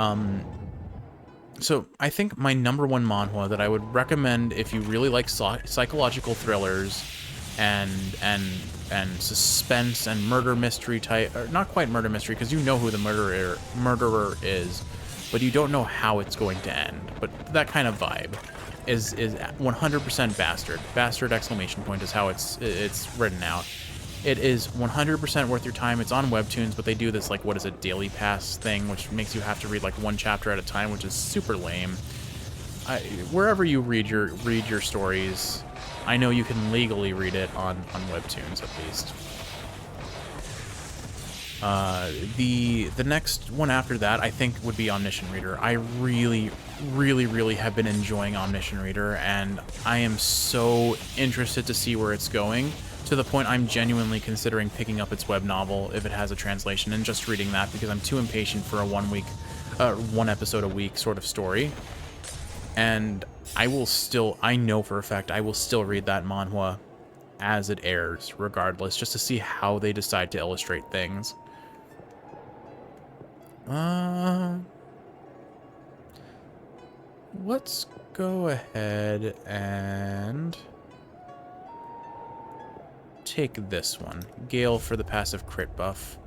so I think my number 1 manhwa that I would recommend if you really like psychological thrillers and suspense and murder mystery type, or not quite murder mystery because you know who the murderer is, but you don't know how it's going to end. But that kind of vibe is 100% Bastard. Bastard exclamation point is how it's written out. It is 100% worth your time. It's on Webtoons, but they do this, like, what is it, daily pass thing, which makes you have to read, like, 1 chapter at a time, which is super lame. Wherever you read your stories, I know you can legally read it on Webtoons, at least. The next one after that, I think, would be Omniscient Reader. I really, really, really have been enjoying Omniscient Reader, and I am so interested to see where it's going. To the point I'm genuinely considering picking up its web novel if it has a translation and just reading that because I'm too impatient for a 1 episode a week sort of story. And I know for a fact I will still read that manhwa as it airs, regardless, just to see how they decide to illustrate things. Let's go ahead and take this one, Gale, for the passive crit buff,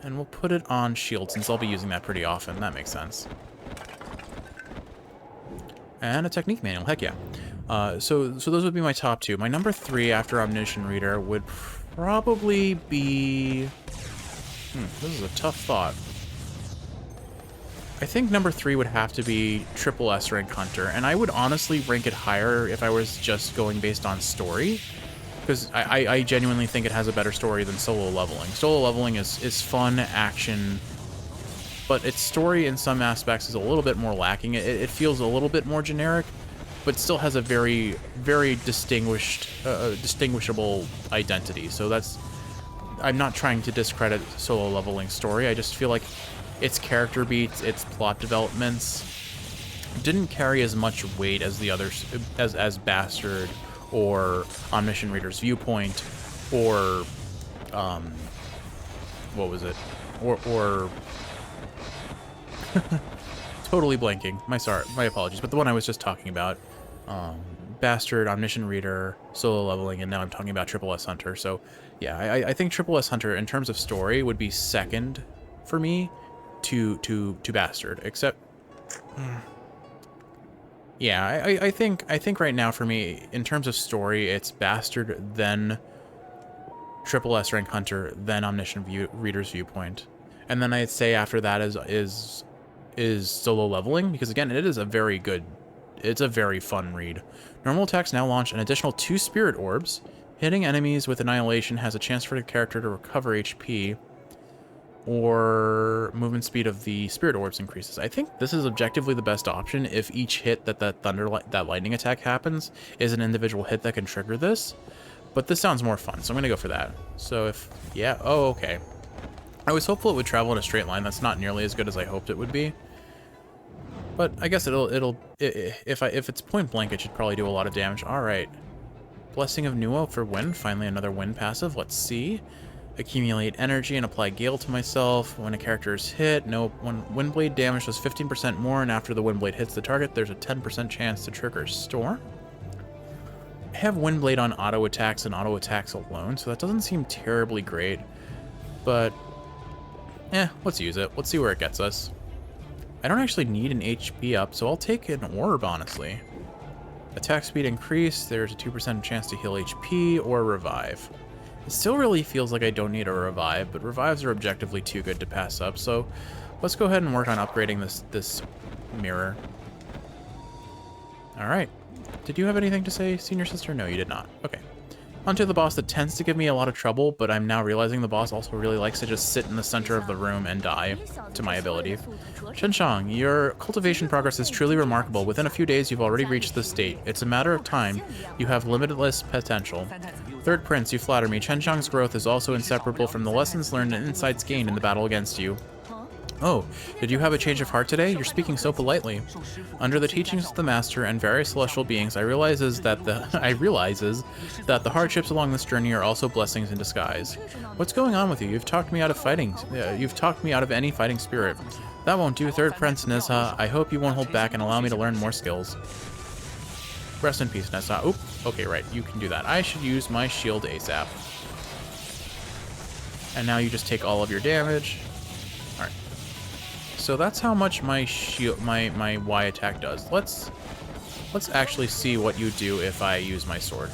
and we'll put it on shield since I'll be using that pretty often. That makes sense. And a technique manual, heck yeah. So those would be my top 2. My number 3 after Omniscient Reader would probably be... this is a tough thought. I think number 3 would have to be Triple S rank Hunter, and I would honestly rank it higher if I was just going based on story. Because I genuinely think it has a better story than Solo Leveling. Solo Leveling is fun, action, but its story in some aspects is a little bit more lacking. It feels a little bit more generic, but still has a very, very distinguishable identity. So that's... I'm not trying to discredit Solo Leveling's story. I just feel like its character beats, its plot developments didn't carry as much weight as the others, as Bastard, or Omniscient Reader's Viewpoint, or, what was it? Or totally blanking. My apologies. But the one I was just talking about, Bastard, Omniscient Reader, Solo Leveling, and now I'm talking about Triple S Hunter. So, yeah, I think Triple S Hunter, in terms of story, would be second for me to Bastard, except... Yeah, I think right now for me, in terms of story, it's Bastard, then Triple S Rank Hunter, then Omniscient Reader's Viewpoint. And then I'd say after that is solo leveling, because again, it is a very good, it's a very fun read. Normal attacks now launch an additional 2 Spirit Orbs. Hitting enemies with Annihilation has a chance for the character to recover HP, or movement speed of the Spirit Orbs increases. I think this is objectively the best option if each hit that that lightning attack happens is an individual hit that can trigger this. But this sounds more fun, so I'm gonna go for that. So if, yeah, oh, okay. I was hopeful it would travel in a straight line. That's not nearly as good as I hoped it would be. But I guess if it's point blank, it should probably do a lot of damage. All right. Blessing of Nuo for wind. Finally, another wind passive. Let's see. Accumulate energy and apply Gale to myself. When a character is hit, when Windblade damage does 15% more, and after the Windblade hits the target, there's a 10% chance to trigger Storm. I have Windblade on auto attacks and auto attacks alone, so that doesn't seem terribly great. But, let's use it. Let's see where it gets us. I don't actually need an HP up, so I'll take an orb, honestly. Attack speed increase, there's a 2% chance to heal HP or revive. It still really feels like I don't need a revive, but revives are objectively too good to pass up, so let's go ahead and work on upgrading this mirror. Alright. Did you have anything to say, senior sister? No, you did not. Okay. Onto the boss that tends to give me a lot of trouble, but I'm now realizing the boss also really likes to just sit in the center of the room and die to my ability. Shenshang, your cultivation progress is truly remarkable. Within a few days, you've already reached this state. It's a matter of time. You have limitless potential. Third Prince, you flatter me. Shenshang's growth is also inseparable from the lessons learned and insights gained in the battle against you. Oh, did you have a change of heart today? You're speaking so politely. Under the teachings of the Master and various celestial beings, I realizes that the hardships along this journey are also blessings in disguise. What's going on with you? You've talked me out of fighting. You've talked me out of any fighting spirit. That won't do, Third Prince Nizha. I hope you won't hold back and allow me to learn more skills. Rest in peace, Nizha. Oop. Okay, right. You can do that. I should use my shield ASAP. And now you just take all of your damage. Alright. So that's how much my shield, my Y attack does. Let's actually see what you do if I use my sword.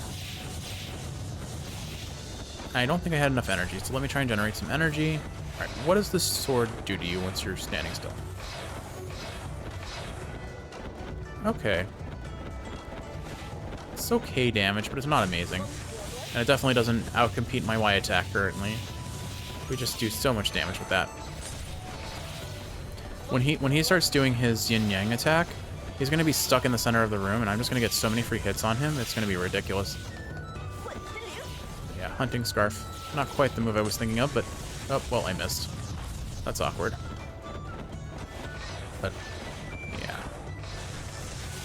I don't think I had enough energy, so let me try and generate some energy. Alright, what does this sword do to you once you're standing still? Okay. It's okay damage, but it's not amazing. And it definitely doesn't outcompete my Y attack currently. We just do so much damage with that. When he starts doing his yin-yang attack, he's going to be stuck in the center of the room, and I'm just going to get so many free hits on him, it's going to be ridiculous. Yeah, Hunting Scarf. Not quite the move I was thinking of, but... Oh, well, I missed. That's awkward. But, yeah.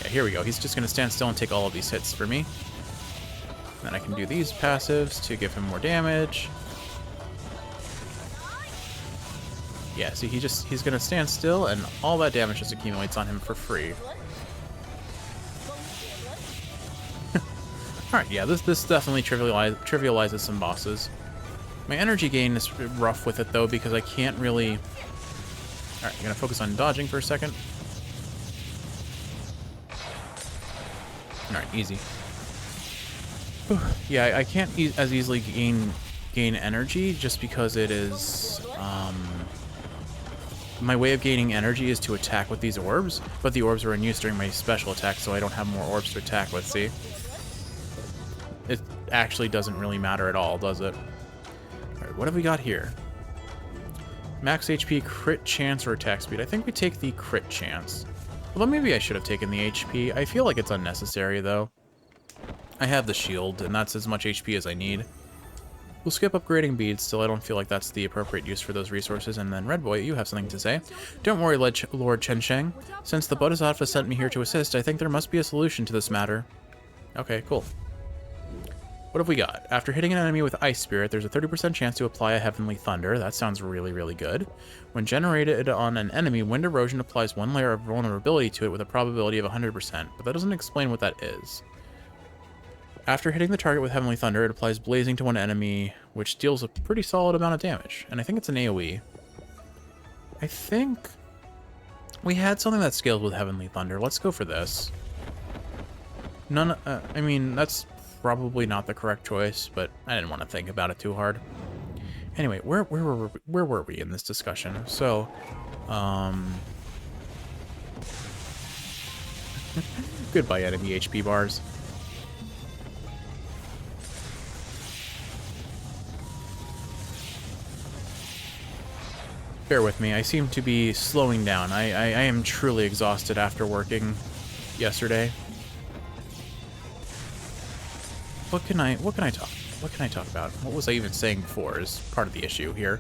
Yeah, here we go. He's just going to stand still and take all of these hits for me. Then I can do these passives to give him more damage. Yeah, see, he's gonna stand still, and all that damage just accumulates on him for free. Alright, yeah, this definitely trivializes some bosses. My energy gain is rough with it, though, because I can't really... Alright, I'm gonna focus on dodging for a second. Alright, easy. Yeah, I can't as easily gain energy, just because it is... My way of gaining energy is to attack with these orbs, but the orbs are in use during my special attack, so I don't have more orbs to attack with, see? It actually doesn't really matter at all, does it? Alright, what have we got here? Max HP, crit chance, or attack speed. I think we take the crit chance. Well, maybe I should have taken the HP. I feel like it's unnecessary, though. I have the shield, and that's as much HP as I need. We'll skip upgrading beads, still I don't feel like that's the appropriate use for those resources. And then Red Boy, you have something to say. Don't worry, Lord Chensheng. Since the Bodhisattva sent me here to assist, I think there must be a solution to this matter. Okay, cool. What have we got? After hitting an enemy with Ice Spirit, there's a 30% chance to apply a Heavenly Thunder. That sounds really, really good. When generated on an enemy, Wind Erosion applies one layer of vulnerability to it with a probability of 100%, but that doesn't explain what that is. After hitting the target with Heavenly Thunder, it applies Blazing to one enemy, which deals a pretty solid amount of damage. And I think it's an AoE. I think we had something that scales with Heavenly Thunder. Let's go for this. I mean, that's probably not the correct choice, but I didn't want to think about it too hard. Anyway, where were we in this discussion? So, goodbye enemy HP bars. Bear with me, I seem to be slowing down. I am truly exhausted after working yesterday. What can I talk about? What was I even saying before is part of the issue here.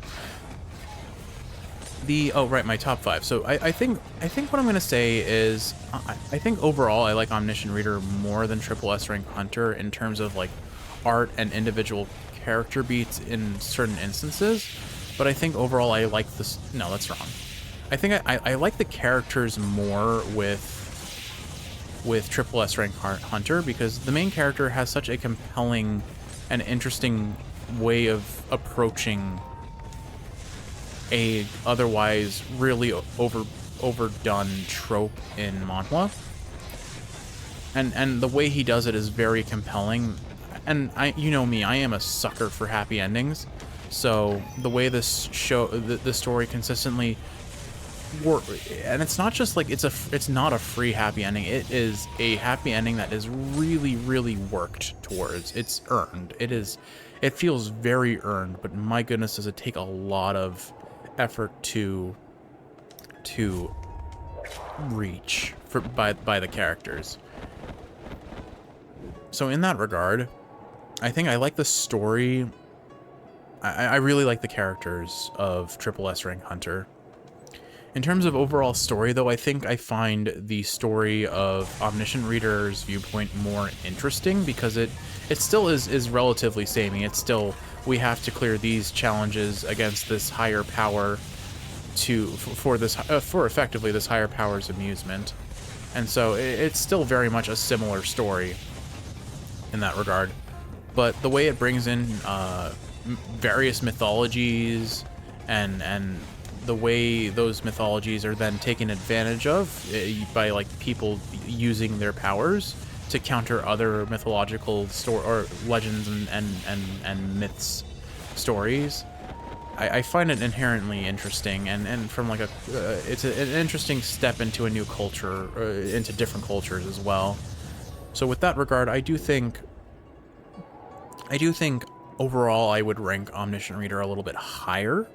Oh right, my top 5. So I think what I'm gonna say is I think overall I like Omniscient Reader more than Triple S rank Hunter in terms of like art and individual character beats in certain instances. But I think overall I like this. No, that's wrong. I think I like the characters more with Triple S rank Hunter because the main character has such a compelling and interesting way of approaching a otherwise really overdone trope in manhwa. And the way he does it is very compelling. And you know me, I am a sucker for happy endings. So the way this the story consistently and it's not just like it's not a free happy ending. It is a happy ending that is really worked towards. It's earned. It feels very earned, but my goodness, does it take a lot of effort to reach by the characters. So in that regard, I think I like the story. I really like the characters of Triple S rank Hunter. In terms of overall story, though, I think I find the story of Omniscient Reader's viewpoint more interesting because it still is relatively samey. It's still, we have to clear these challenges against this higher power for effectively this higher power's amusement. And so it's still very much a similar story in that regard. But the way it brings in various mythologies and the way those mythologies are then taken advantage of by like people using their powers to counter other mythological legends and myths stories, I find it inherently interesting and from like it's an interesting step into a new culture, into different cultures as well. So with that regard, I do think overall I would rank Omniscient Reader a little bit higher,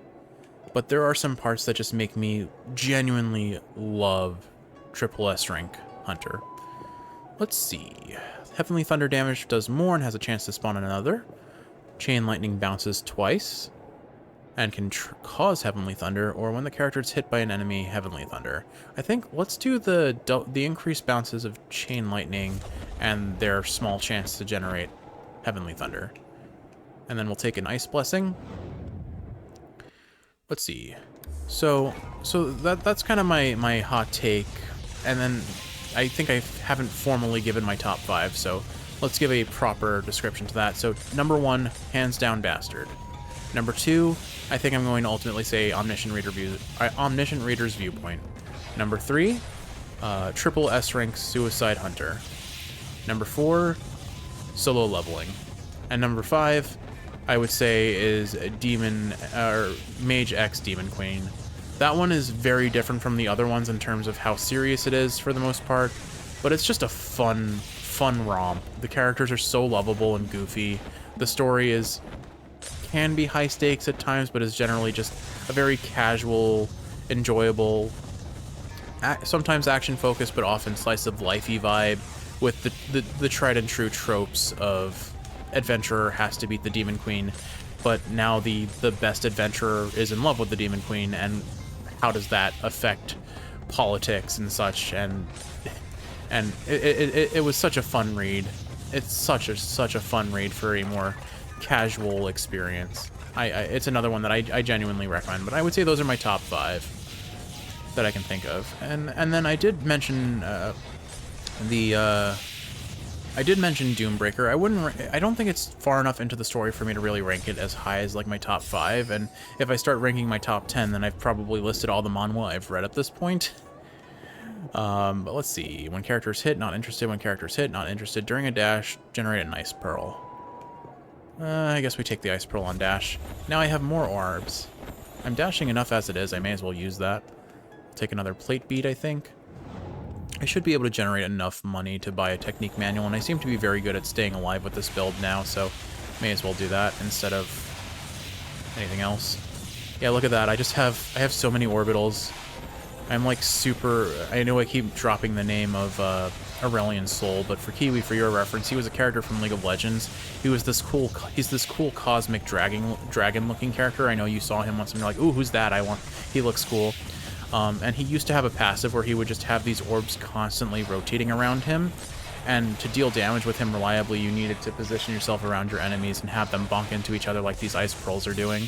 but there are some parts that just make me genuinely love Triple S rank Hunter. Let's see. Heavenly Thunder damage does more and has a chance to spawn another. Chain Lightning bounces twice and can cause Heavenly Thunder, or when the character is hit by an enemy, Heavenly Thunder. I think let's do the increased bounces of Chain Lightning and their small chance to generate Heavenly Thunder. And then we'll take an Ice Blessing. Let's see. So that's kind of my hot take. And then I think I haven't formally given my top 5, so let's give a proper description to that. So number 1, hands down Bastard. Number 2, I think I'm going to ultimately say Omniscient Reader's viewpoint. Number 3, Triple S rank Suicide Hunter. Number 4, solo leveling. And number 5, I would say, is Mage X Demon Queen. That one is very different from the other ones in terms of how serious it is for the most part, but it's just a fun romp. The characters are so lovable and goofy. The story can be high stakes at times, but is generally just a very casual, enjoyable, sometimes action focused, but often slice of lifey vibe with the tried and true tropes of adventurer has to beat the Demon Queen, but now the best adventurer is in love with the Demon Queen, and how does that affect politics and such? And it was such a fun read. It's such a fun read for a more casual experience. It's another one that I genuinely recommend, but I would say those are my top 5 that I can think of. And then I did mention I did mention Doombreaker. I don't think it's far enough into the story for me to really rank it as high as like my top 5, and if I start ranking my top 10, then I've probably listed all the manhwa I've read at this point. But let's see. When characters hit, not interested. When characters hit, not interested. During a dash, generate an ice pearl. I guess we take the ice pearl on dash. Now I have more orbs. I'm dashing enough as it is. I may as well use that. Take another plate bead, I think. I should be able to generate enough money to buy a technique manual, and I seem to be very good at staying alive with this build now, so may as well do that instead of anything else. Yeah, look at that. I have so many orbitals. I'm like super... I know I keep dropping the name of Aurelian Soul, but for Kiwi, for your reference, he was a character from League of Legends. He's this cool cosmic dragon-looking character. I know you saw him once and you're like, ooh, who's that? He looks cool. And he used to have a passive where he would just have these orbs constantly rotating around him. And to deal damage with him reliably, you needed to position yourself around your enemies and have them bonk into each other like these ice pearls are doing.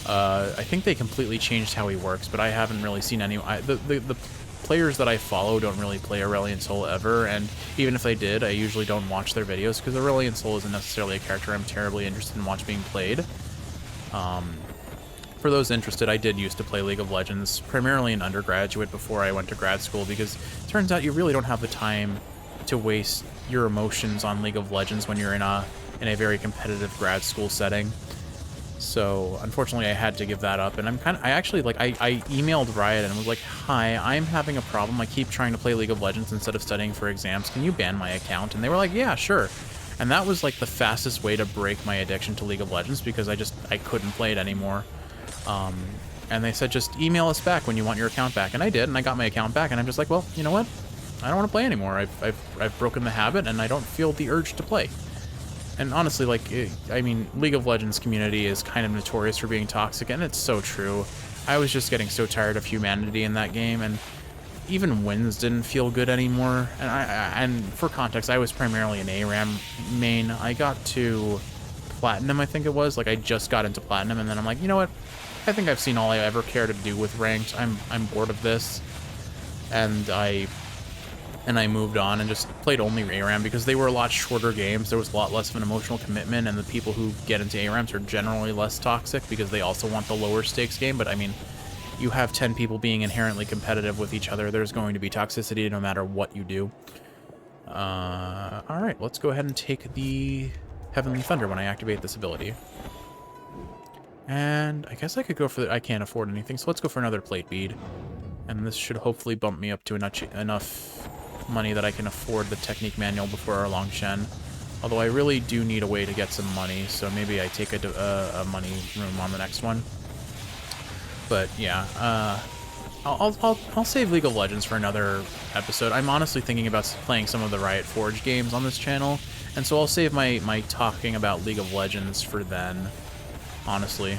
I think they completely changed how he works, but I haven't really seen any... The players that I follow don't really play Aurelian Soul ever, and even if they did, I usually don't watch their videos, because Aurelian Soul isn't necessarily a character I'm terribly interested in watching being played. For those interested, I did used to play League of Legends, primarily in undergraduate before I went to grad school, because it turns out you really don't have the time to waste your emotions on League of Legends when you're in a very competitive grad school setting. So unfortunately, I had to give that up, and I emailed Riot and was like, "Hi, I'm having a problem. I keep trying to play League of Legends instead of studying for exams. Can you ban my account?" And they were like, "Yeah, sure." And that was like the fastest way to break my addiction to League of Legends, because I couldn't play it anymore. And they said, just email us back when you want your account back, and I did, and I got my account back, and I'm just like, well, you know what? I don't want to play anymore. I've broken the habit, and I don't feel the urge to play. And honestly, like, I mean, League of Legends community is kind of notorious for being toxic, and it's so true. I was just getting so tired of humanity in that game, and even wins didn't feel good anymore. And for context, I was primarily an ARAM main. I got to Platinum, I think it was. Like, I just got into Platinum, and then I'm like, you know what? I think I've seen all I ever care to do with ranked. I'm bored of this. And I moved on and just played only ARAM because they were a lot shorter games. There was a lot less of an emotional commitment, and the people who get into ARAMs are generally less toxic because they also want the lower stakes game. But I mean, you have 10 people being inherently competitive with each other. There's going to be toxicity no matter what you do. Alright, let's go ahead and take the Heavenly Thunder when I activate this ability. And I guess I could go for I can't afford anything, so let's go for another plate bead. And this should hopefully bump me up to enough money that I can afford the technique manual before our Longshen. Although I really do need a way to get some money, so maybe I take a money room on the next one. But yeah, I'll save League of Legends for another episode. I'm honestly thinking about playing some of the Riot Forge games on this channel, and so I'll save my talking about League of Legends for then, honestly.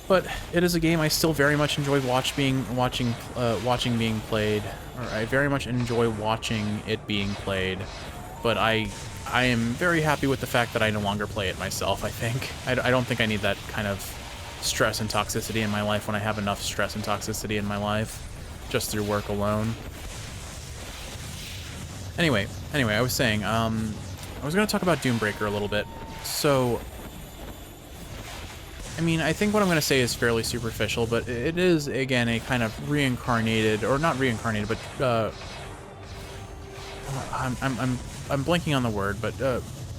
But it is a game I still very much enjoy watching being played. Or I very much enjoy watching it being played. But I am very happy with the fact that I no longer play it myself, I think. I don't think I need that kind of stress and toxicity in my life when I have enough stress and toxicity in my life just through work alone. Anyway, I was saying, I was going to talk about Doombreaker a little bit. So, I mean, I think what I'm going to say is fairly superficial, but it is, again, a kind of reincarnated, or not reincarnated, but, I'm blanking on the word, but,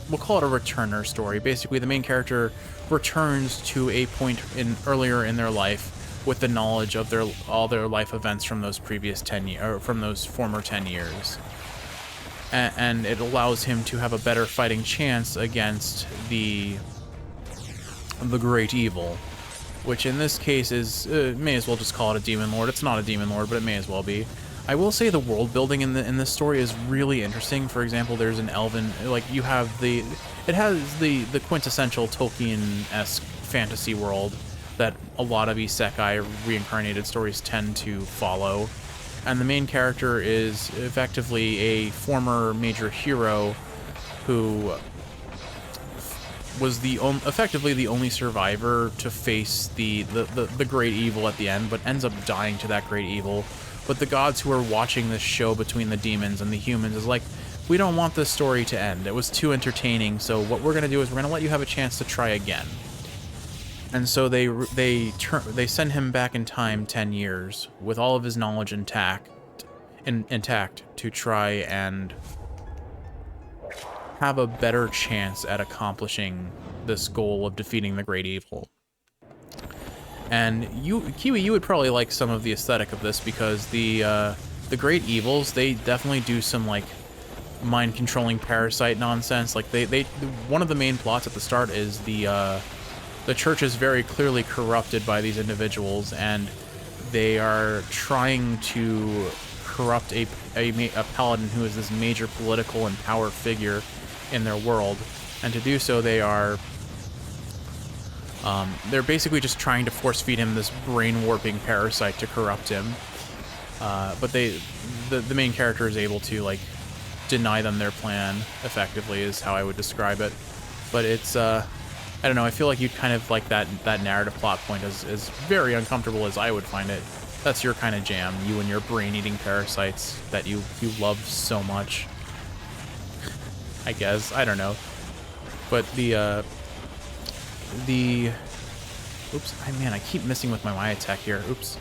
we'll call it a returner story. Basically, the main character returns to a point earlier in their life with the knowledge of all their life events from those previous 10 years, or from those former 10 years. And it allows him to have a better fighting chance against the great evil, which in this case is, may as well just call it a demon lord. It's not a demon lord, but it may as well be. I will say the world building in this story is really interesting. For example, there's an elven, like, you have it has the quintessential Tolkien-esque fantasy world that a lot of isekai reincarnated stories tend to follow. And the main character is effectively a former major hero who was effectively the only survivor to face the great evil at the end, but ends up dying to that great evil. But the gods who are watching this show between the demons and the humans is like, we don't want this story to end. It was too entertaining, so what we're going to do is we're going to let you have a chance to try again. And so they send him back in time 10 years with all of his knowledge intact to try and have a better chance at accomplishing this goal of defeating the great evil. And Kiwi, you would probably like some of the aesthetic of this, because the great evils, they definitely do some like mind controlling parasite nonsense. Like one of the main plots at the start is the church is very clearly corrupted by these individuals, and they are trying to corrupt a paladin who is this major political and power figure in their world. And to do so, they're basically just trying to force feed him this brain warping parasite to corrupt him. But the main character is able to like deny them their plan effectively, is how I would describe it. But it's I don't know, I feel like you'd kind of like that narrative plot point as very uncomfortable as I would find it. That's your kind of jam, you and your brain-eating parasites that you love so much. I guess, I don't know. But oops, man, I keep missing with my attack here. Oops.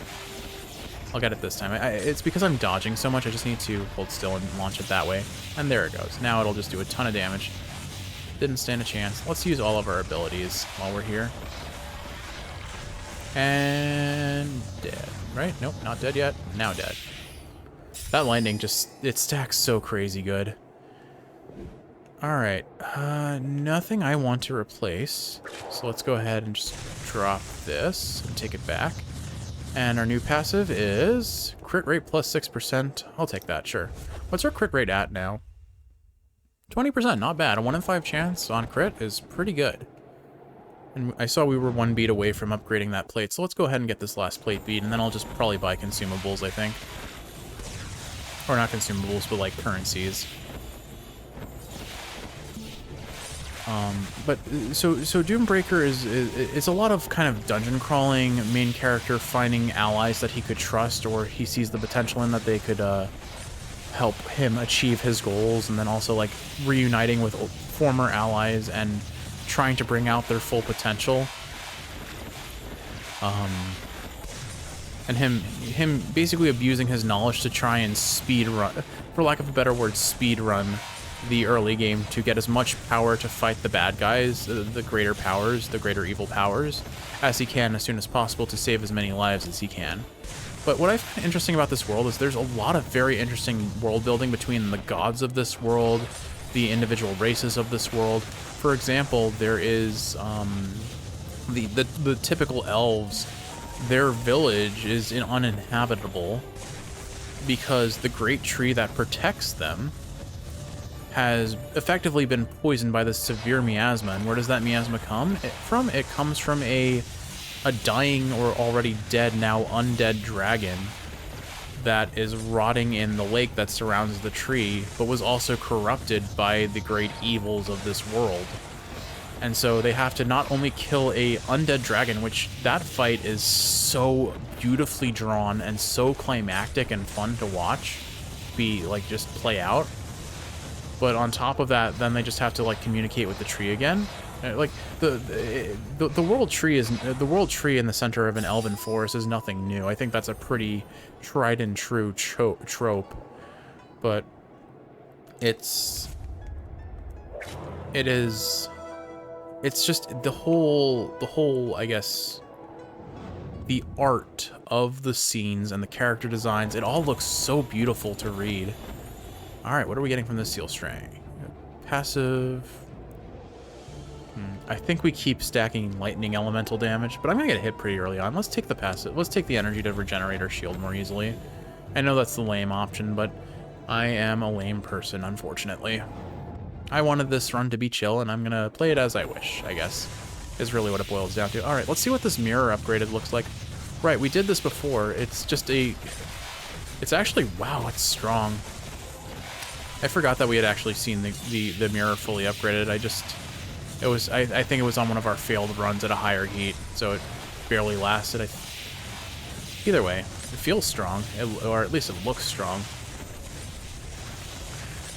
I'll get it this time. It's because I'm dodging so much, I just need to hold still and launch it that way. And there it goes. Now it'll just do a ton of damage. Didn't stand a chance. Let's use all of our abilities while we're here. And dead. Right? Nope, not dead yet. Now dead. That lightning just, it stacks so crazy good. Alright, nothing I want to replace. So let's go ahead and just drop this and take it back. And our new passive is crit rate plus 6%. I'll take that, sure. What's our crit rate at now? 20%, not bad. A 1 in 5 chance on crit is pretty good. And I saw we were 1 beat away from upgrading that plate, so let's go ahead and get this last plate beat, and then I'll just probably buy consumables, I think. Or not consumables, but like currencies. But so Doombreaker is a lot of kind of dungeon crawling, main character finding allies that he could trust, or he sees the potential in that they could help him achieve his goals, and then also like reuniting with former allies and trying to bring out their full potential. And him basically abusing his knowledge to try and speed run, for lack of a better word, speed run the early game to get as much power to fight the bad guys, the greater powers, the greater evil powers, as he can as soon as possible to save as many lives as he can. But what I find interesting about this world is there's a lot of very interesting world building between the gods of this world, the individual races of this world. For example, there is the typical elves. Their village is uninhabitable because the great tree that protects them has effectively been poisoned by this severe miasma. And where does that miasma come from? It comes from a dying or already dead, now undead dragon that is rotting in the lake that surrounds the tree, but was also corrupted by the great evils of this world. And so they have to not only kill a undead dragon, which that fight is so beautifully drawn and so climactic and fun to watch be like just play out. But on top of that, then they just have to like communicate with the tree again. Like the world tree is the world tree in the center of an elven forest is nothing new. I think that's a pretty tried and true trope. But it's just the whole I guess the art of the scenes and the character designs. It all looks so beautiful to read. Alright, what are we getting from this seal string? Passive. I think we keep stacking lightning elemental damage, but I'm gonna get hit pretty early on. Let's take the passive. Let's take the energy to regenerate our shield more easily. I know that's the lame option, but I am a lame person, unfortunately. I wanted this run to be chill, and I'm gonna play it as I wish, I guess, is really what it boils down to. Alright, let's see what this mirror upgraded looks like. Right, we did this before. It's just it's actually, wow, it's strong. I forgot that we had actually seen the mirror fully upgraded. I think it was on one of our failed runs at a higher heat, so it barely lasted. Either way, it feels strong, or at least it looks strong.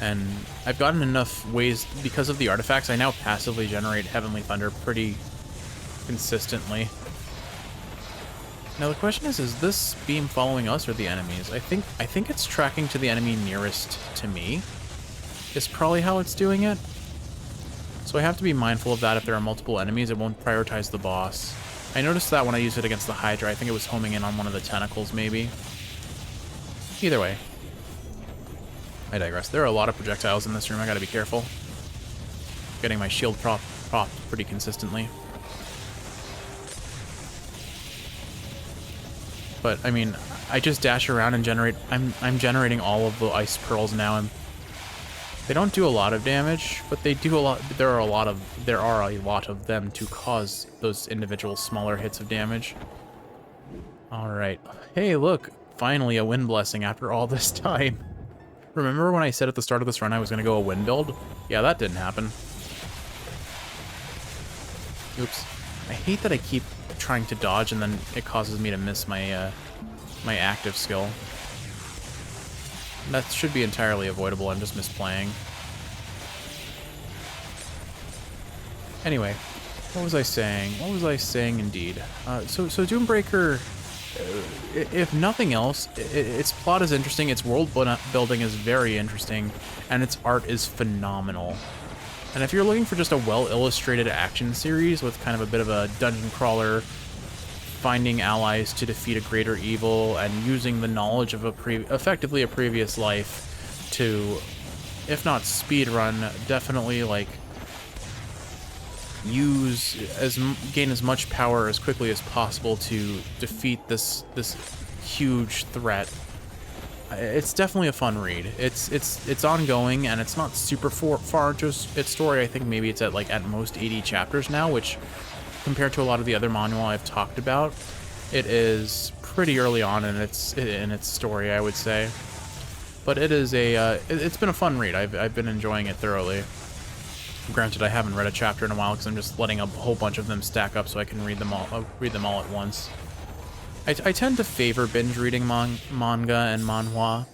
And I've gotten enough ways, because of the artifacts, I now passively generate Heavenly Thunder pretty consistently. Now the question is this beam following us or the enemies? I think it's tracking to the enemy nearest to me. Is probably how it's doing it. So I have to be mindful of that. If there are multiple enemies, it won't prioritize the boss. I noticed that when I used it against the Hydra. I think it was homing in on one of the tentacles, maybe. Either way. I digress. There are a lot of projectiles in this room. I gotta be careful. Getting my shield propped pretty consistently. But, I mean, I just dash around and generate... I'm generating all of the ice pearls now, and they don't do a lot of damage, but they do a lot. There are a lot of them to cause those individual smaller hits of damage. All right. Hey, look! Finally, a wind blessing after all this time. Remember when I said at the start of this run I was going to go a wind build? Yeah, that didn't happen. Oops. I hate that I keep trying to dodge and then it causes me to miss my my active skill. That should be entirely avoidable. I'm just misplaying. Anyway, what was I saying? What was I saying indeed? So Doombreaker, if nothing else, its plot is interesting, its world building is very interesting, and its art is phenomenal. And if you're looking for just a well-illustrated action series with kind of a bit of a dungeon crawler, finding allies to defeat a greater evil, and using the knowledge of effectively a previous life to, if not speedrun, definitely like gain as much power as quickly as possible to defeat this huge threat. It's definitely a fun read. It's ongoing, and it's not super far into its story. I think maybe it's at most 80 chapters now, which compared to a lot of the other manhwa I've talked about, it is pretty early on in its story, I would say. But it is it's been a fun read. I've been enjoying it thoroughly. Granted, I haven't read a chapter in a while because I'm just letting a whole bunch of them stack up so I can read them all at once. I tend to favor binge reading manga and manhwa.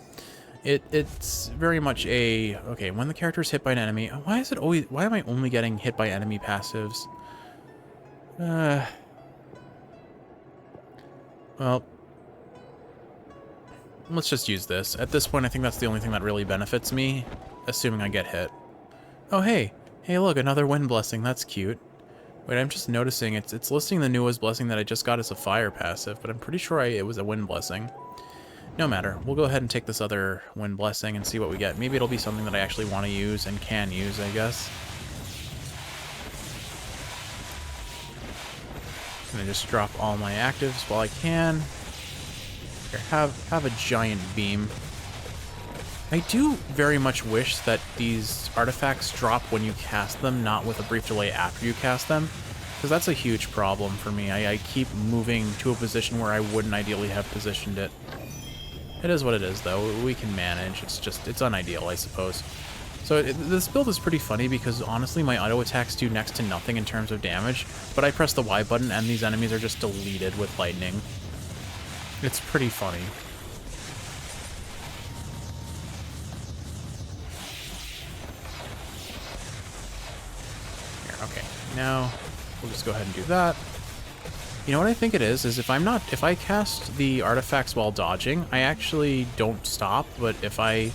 It's very much okay, when the character is hit by an enemy, why am I only getting hit by enemy passives? Well, let's just use this. At this point, I think that's the only thing that really benefits me, assuming I get hit. Oh, hey, look, another wind blessing. That's cute. Wait, I'm just noticing it's listing the newest blessing that I just got as a fire passive, but I'm pretty sure it was a wind blessing. No matter. We'll go ahead and take this other wind blessing and see what we get. Maybe it'll be something that I actually want to use and can use, I guess. I'm gonna just drop all my actives while I can. Here, have a giant beam. I do very much wish that these artifacts drop when you cast them, not with a brief delay after you cast them, because that's a huge problem for me. I keep moving to a position where I wouldn't ideally have positioned it. It is what it is, though. We can manage. It's unideal, I suppose. So this build is pretty funny because, honestly, my auto attacks do next to nothing in terms of damage, but I press the Y button and these enemies are just deleted with lightning. It's pretty funny. Okay, now we'll just go ahead and do that. You know what I think it is if I cast the artifacts while dodging, I actually don't stop, but if I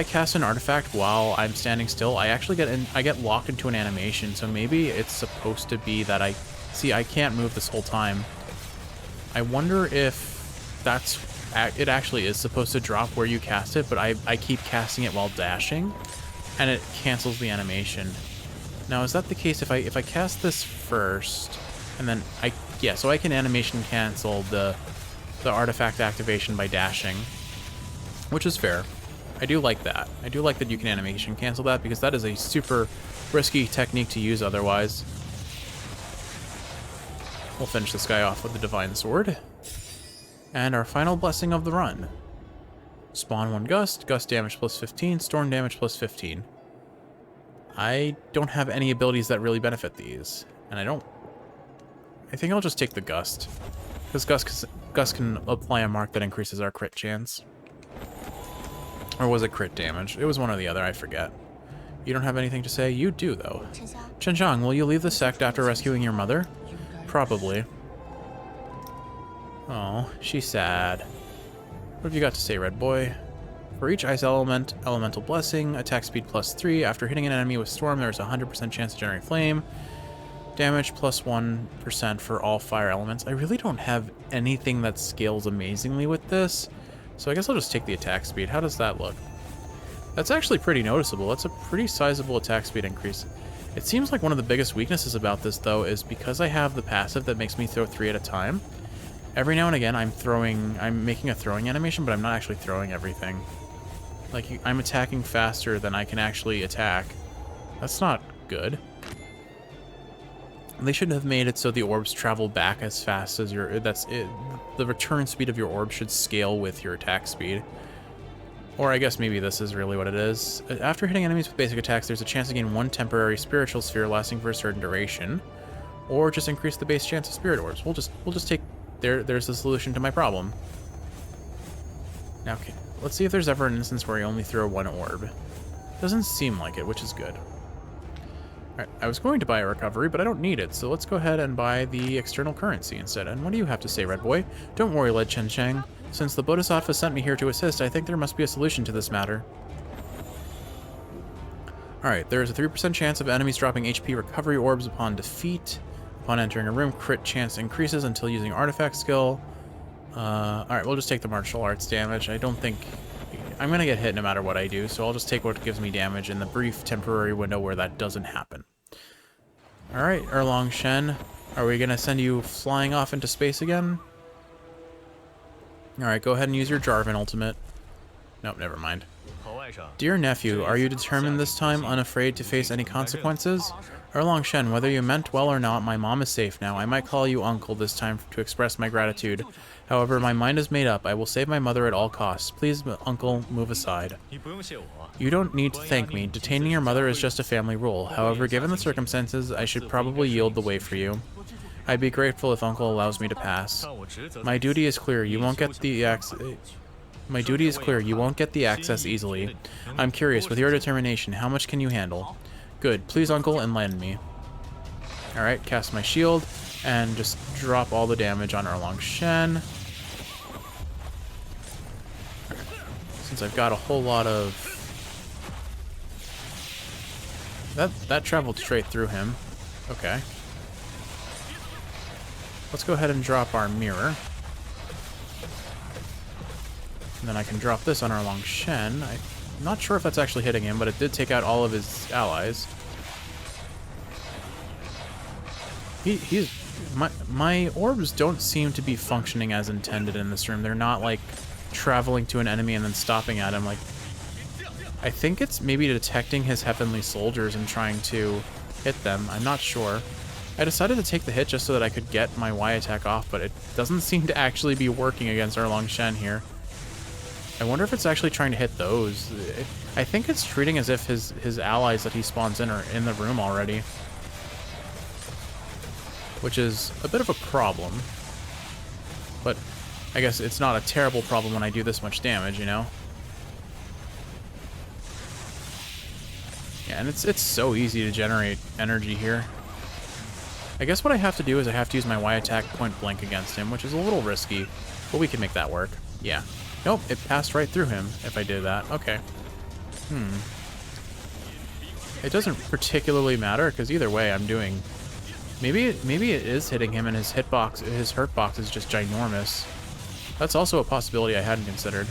cast an artifact while I'm standing still, I actually get locked into an animation, so maybe it's supposed to be that I can't move this whole time. I wonder if it actually is supposed to drop where you cast it, but I keep casting it while dashing, and it cancels the animation. Now, is that the case if I cast this first, and then so I can animation cancel the artifact activation by dashing, which is fair. I do like that. I do like that you can animation cancel that, because that is a super risky technique to use otherwise. We'll finish this guy off with the Divine Sword. And our final blessing of the run. Spawn 1 gust damage plus 15, storm damage plus 15. I don't have any abilities that really benefit these, and I think I'll just take the gust, because gust can apply a mark that increases our crit chance. Or was it crit damage? It was one or the other, I forget. You don't have anything to say? You do, though. Chenxiang, will you leave the sect after rescuing your mother? Probably. Oh, she's sad. What have you got to say, Red Boy? For each ice element, elemental blessing, attack speed +3. After hitting an enemy with storm, there's a 100% chance to generate flame. Damage +1% for all fire elements. I really don't have anything that scales amazingly with this, so I guess I'll just take the attack speed. How does that look? That's actually pretty noticeable. That's a pretty sizable attack speed increase. It seems like one of the biggest weaknesses about this, though, is because I have the passive that makes me throw 3 at a time. Every now and again, I'm making a throwing animation, but I'm not actually throwing everything. Like, I'm attacking faster than I can actually attack. That's not good. They should have made it so the orbs travel back as fast as your... That's it. The return speed of your orb should scale with your attack speed. Or I guess maybe this is really what it is. After hitting enemies with basic attacks, there's a chance to gain 1 temporary spiritual sphere lasting for a certain duration. Or just increase the base chance of spirit orbs. We'll just take... There's the solution to my problem. Now, okay, let's see if there's ever an instance where you only throw 1 orb. Doesn't seem like it, which is good. Alright, I was going to buy a recovery, but I don't need it, so let's go ahead and buy the external currency instead. And what do you have to say, Red Boy? Don't worry, Led Chenxiang. Since the Bodhisattva sent me here to assist, I think there must be a solution to this matter. Alright, there is a 3% chance of enemies dropping HP recovery orbs upon defeat. Upon entering a room, crit chance increases until using artifact skill. Alright, we'll just take the martial arts damage. I don't think... I'm going to get hit no matter what I do, so I'll just take what gives me damage in the brief temporary window where that doesn't happen. Alright, Erlong Shen, are we going to send you flying off into space again? Alright, go ahead and use your Jarvan ultimate. Nope, never mind. Dear nephew, are you determined this time, unafraid to face any consequences? Erlong Shen, whether you meant well or not, my mom is safe now. I might call you uncle this time to express my gratitude. However, my mind is made up. I will save my mother at all costs. Please, uncle, move aside. You don't need to thank me. Detaining your mother is just a family rule. However, given the circumstances, I should probably yield the way for you. I'd be grateful if uncle allows me to pass. My duty is clear. You won't get the access easily. I'm curious, with your determination, how much can you handle? Good. Please, uncle, enlighten me. Alright, cast my shield, and just drop all the damage on Erlong Shen. Since I've got a whole lot of... That traveled straight through him. Okay. Let's go ahead and drop our mirror. And then I can drop this on Erlong Shen. I'm not sure if that's actually hitting him, but it did take out all of his allies. My orbs don't seem to be functioning as intended in this room. They're not like traveling to an enemy and then stopping at him. Like, I think it's maybe detecting his heavenly soldiers and trying to hit them. I'm not sure. I decided to take the hit just so that I could get my Y attack off, but it doesn't seem to actually be working against Erlong Shen here. I wonder if it's actually trying to hit those. I think it's treating as if his allies that he spawns in are in the room already. Which is a bit of a problem. But I guess it's not a terrible problem when I do this much damage, you know? Yeah, and it's so easy to generate energy here. I guess what I have to do is I have to use my Y attack point blank against him, which is a little risky, but we can make that work. Yeah. Nope, it passed right through him if I did that. Okay. It doesn't particularly matter, because either way I'm doing... Maybe it is hitting him and his hurt box is just ginormous. That's also a possibility I hadn't considered.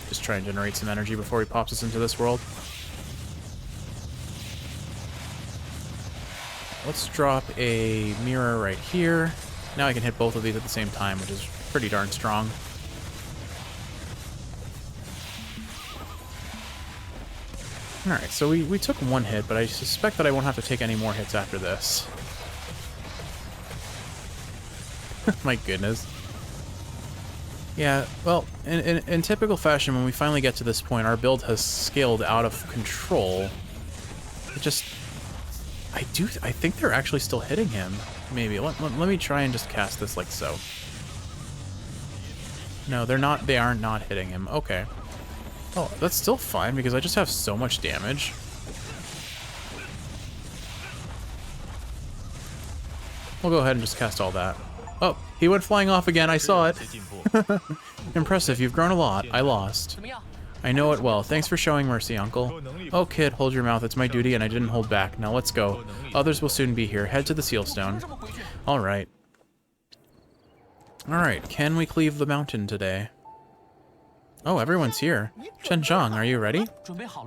Just try and generate some energy before he pops us into this world. Let's drop a mirror right here. Now I can hit both of these at the same time, which is pretty darn strong. Alright, so we took one hit, but I suspect that I won't have to take any more hits after this. My goodness. Yeah, well, in typical fashion, when we finally get to this point, our build has scaled out of control. It just... I think they're actually still hitting him. Maybe. Let me try and just cast this like so. No, they're not. They are not hitting him. Okay. Oh, that's still fine because I just have so much damage. We'll go ahead and just cast all that. Oh, he went flying off again. I saw it. Impressive. You've grown a lot. I lost. I know it well. Thanks for showing mercy, Uncle. Oh, kid, hold your mouth. It's my duty, and I didn't hold back. Now let's go. Others will soon be here. Head to the Sealstone. All right. All right. Can we cleave the mountain today? Oh, everyone's here. Chen Zhang, are you ready?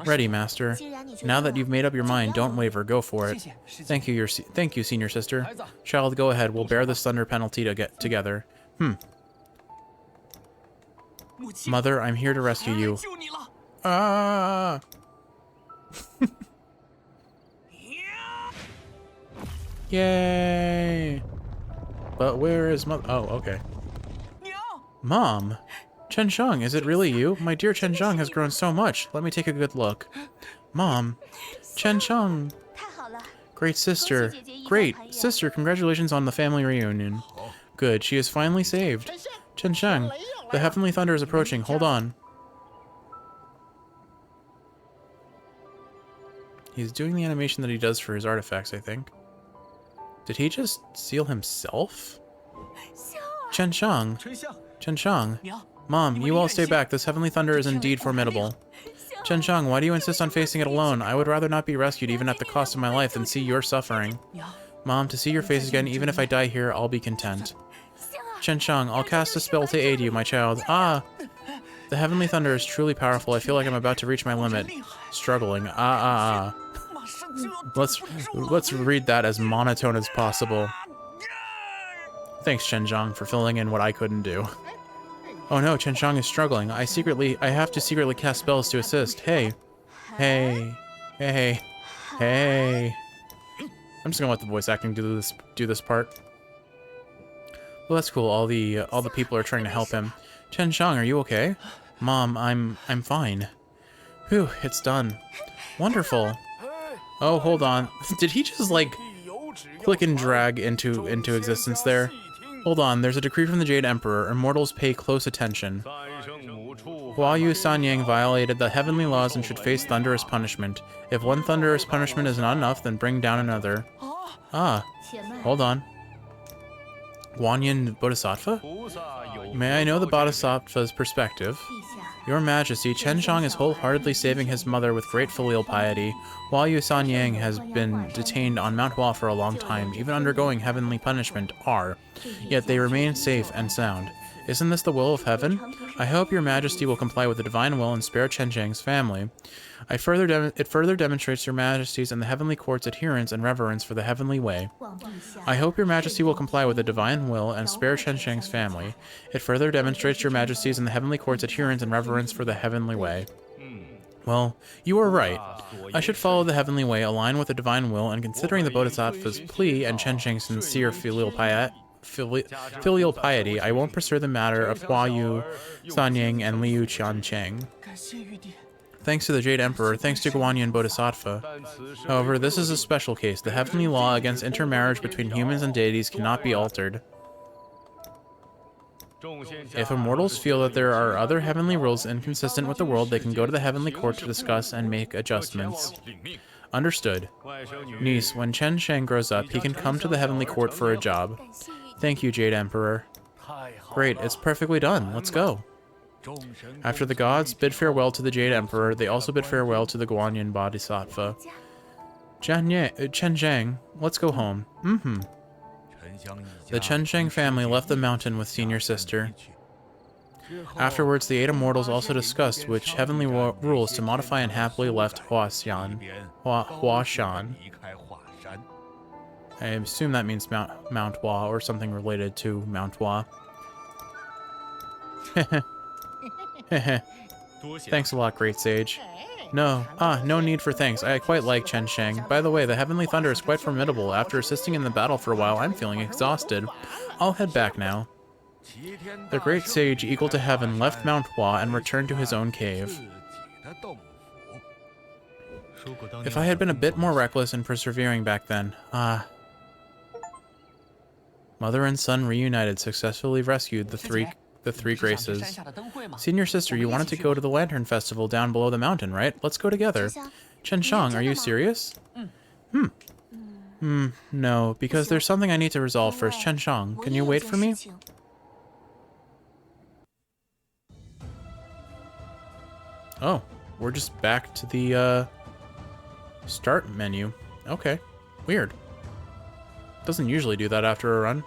Ready, Master. Now that you've made up your mind, don't waver. Go for it. Thank you, senior sister. Child, go ahead. We'll bear this thunder penalty to get together. Mother, I'm here to rescue you. Ah! Yay! But where is Mother? Oh, okay. Mom! Chen Zhang, is it really you? My dear Chen Zhang has grown so much. Let me take a good look. Mom! Chen Zhang! Great sister. Great! Sister, congratulations on the family reunion. Good, she is finally saved. Chen Zhang, the Heavenly Thunder is approaching. Hold on. He's doing the animation that he does for his artifacts, I think. Did he just seal himself? Chen Zhang! Chen Zhang! Mom, you all stay back. This Heavenly Thunder is indeed formidable. Chen Zhang, why do you insist on facing it alone? I would rather not be rescued even at the cost of my life than see your suffering. Mom, to see your face again, even if I die here, I'll be content. Chen Zhang, I'll cast a spell to aid you, my child. Ah! The Heavenly Thunder is truly powerful. I feel like I'm about to reach my limit. Struggling. Let's read that as monotone as possible. Thanks, Chen Zhang, for filling in what I couldn't do. Oh no, Chen Zhang is struggling. I have to secretly cast spells to assist. Hey. Hey. Hey. Hey. I'm just gonna let the voice acting do this part. Well, that's cool. All the people are trying to help him. Chen Zhang, are you okay? Mom, I'm fine. Whew, it's done. Wonderful. Oh, hold on. Did he just like click and drag into existence there? Hold on, there's a decree from the Jade Emperor. Immortals pay close attention. Hua Yu Sanyang violated the heavenly laws and should face thunderous punishment. If one thunderous punishment is not enough, then bring down another. Ah, hold on. Guanyin Bodhisattva? May I know the Bodhisattva's perspective? Your Majesty, Chen Zhang is wholeheartedly saving his mother with great filial piety. Hua Yu Sanyang has been detained on Mount Hua for a long time, even undergoing heavenly punishment, yet they remain safe and sound. Isn't this the will of heaven? I hope your Majesty will comply with the divine will and spare Chen Zhang's family. It further demonstrates your Majesty's and the heavenly court's adherence and reverence for the heavenly way. I hope your Majesty will comply with the divine will and spare Chen Zhang's family. It further demonstrates your Majesty's and the heavenly court's adherence and reverence for the heavenly way. Well, you are right. I should follow the heavenly way, align with the divine will, and considering the Bodhisattva's plea and Chen Zhang's sincere filial piety, I won't pursue the matter of Hua Yu Sanyang and Liu Qiancheng. Thanks to the Jade Emperor, thanks to Guanyin Bodhisattva. However, this is a special case. The heavenly law against intermarriage between humans and deities cannot be altered. If immortals feel that there are other heavenly rules inconsistent with the world, they can go to the heavenly court to discuss and make adjustments. Understood. Niece, when Chen Zhang grows up, he can come to the heavenly court for a job. Thank you, Jade Emperor. Great, it's perfectly done. Let's go. After the gods bid farewell to the Jade Emperor, they also bid farewell to the Guanyin Bodhisattva. Chen Zhang, let's go home. The Chen Zhang family left the mountain with senior sister. Afterwards, the 8 immortals also discussed which heavenly rules to modify and happily left Huashan. I assume that means Mount Hua or something related to Mount Hua. Thanks a lot, Great Sage. No need for thanks. I quite like Chen Zhang. By the way, the Heavenly Thunder is quite formidable. After assisting in the battle for a while, I'm feeling exhausted. I'll head back now. The Great Sage, equal to heaven, left Mount Hua and returned to his own cave. If I had been a bit more reckless and persevering back then, Mother and son reunited, successfully rescued the 3 The Three Graces. Senior sister, you wanted to go to the Lantern Festival down below the mountain, right? Let's go together. Chen Shang, are you serious? No, because there's something I need to resolve first. Chen Shang, can you wait for me? Oh, we're just back to the, start menu. Okay, weird. Doesn't usually do that after a run.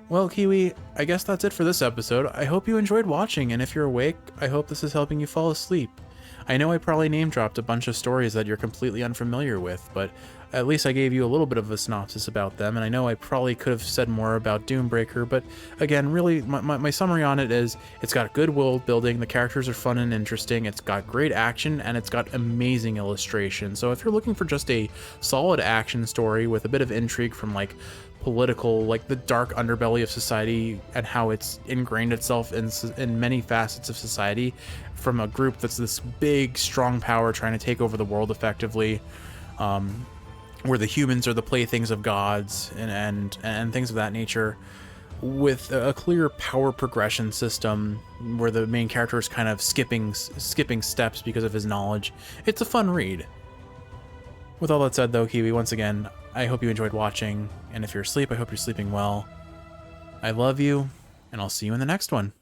Well, Kiwi, I guess that's it for this episode. I hope you enjoyed watching, and if you're awake, I hope this is helping you fall asleep. I know I probably name-dropped a bunch of stories that you're completely unfamiliar with, but at least I gave you a little bit of a synopsis about them, and I know I probably could have said more about Doombreaker, but again, really, my summary on it is, it's got good world building, the characters are fun and interesting, it's got great action, and it's got amazing illustration. So if you're looking for just a solid action story with a bit of intrigue from, like, political, like the dark underbelly of society and how it's ingrained itself in many facets of society from a group that's this big, strong power trying to take over the world effectively, where the humans are the playthings of gods and things of that nature, with a clear power progression system where the main character is kind of skipping steps because of his knowledge. It's a fun read. With all that said though, Kiwi, once again, I hope you enjoyed watching, and if you're asleep, I hope you're sleeping well. I love you, and I'll see you in the next one.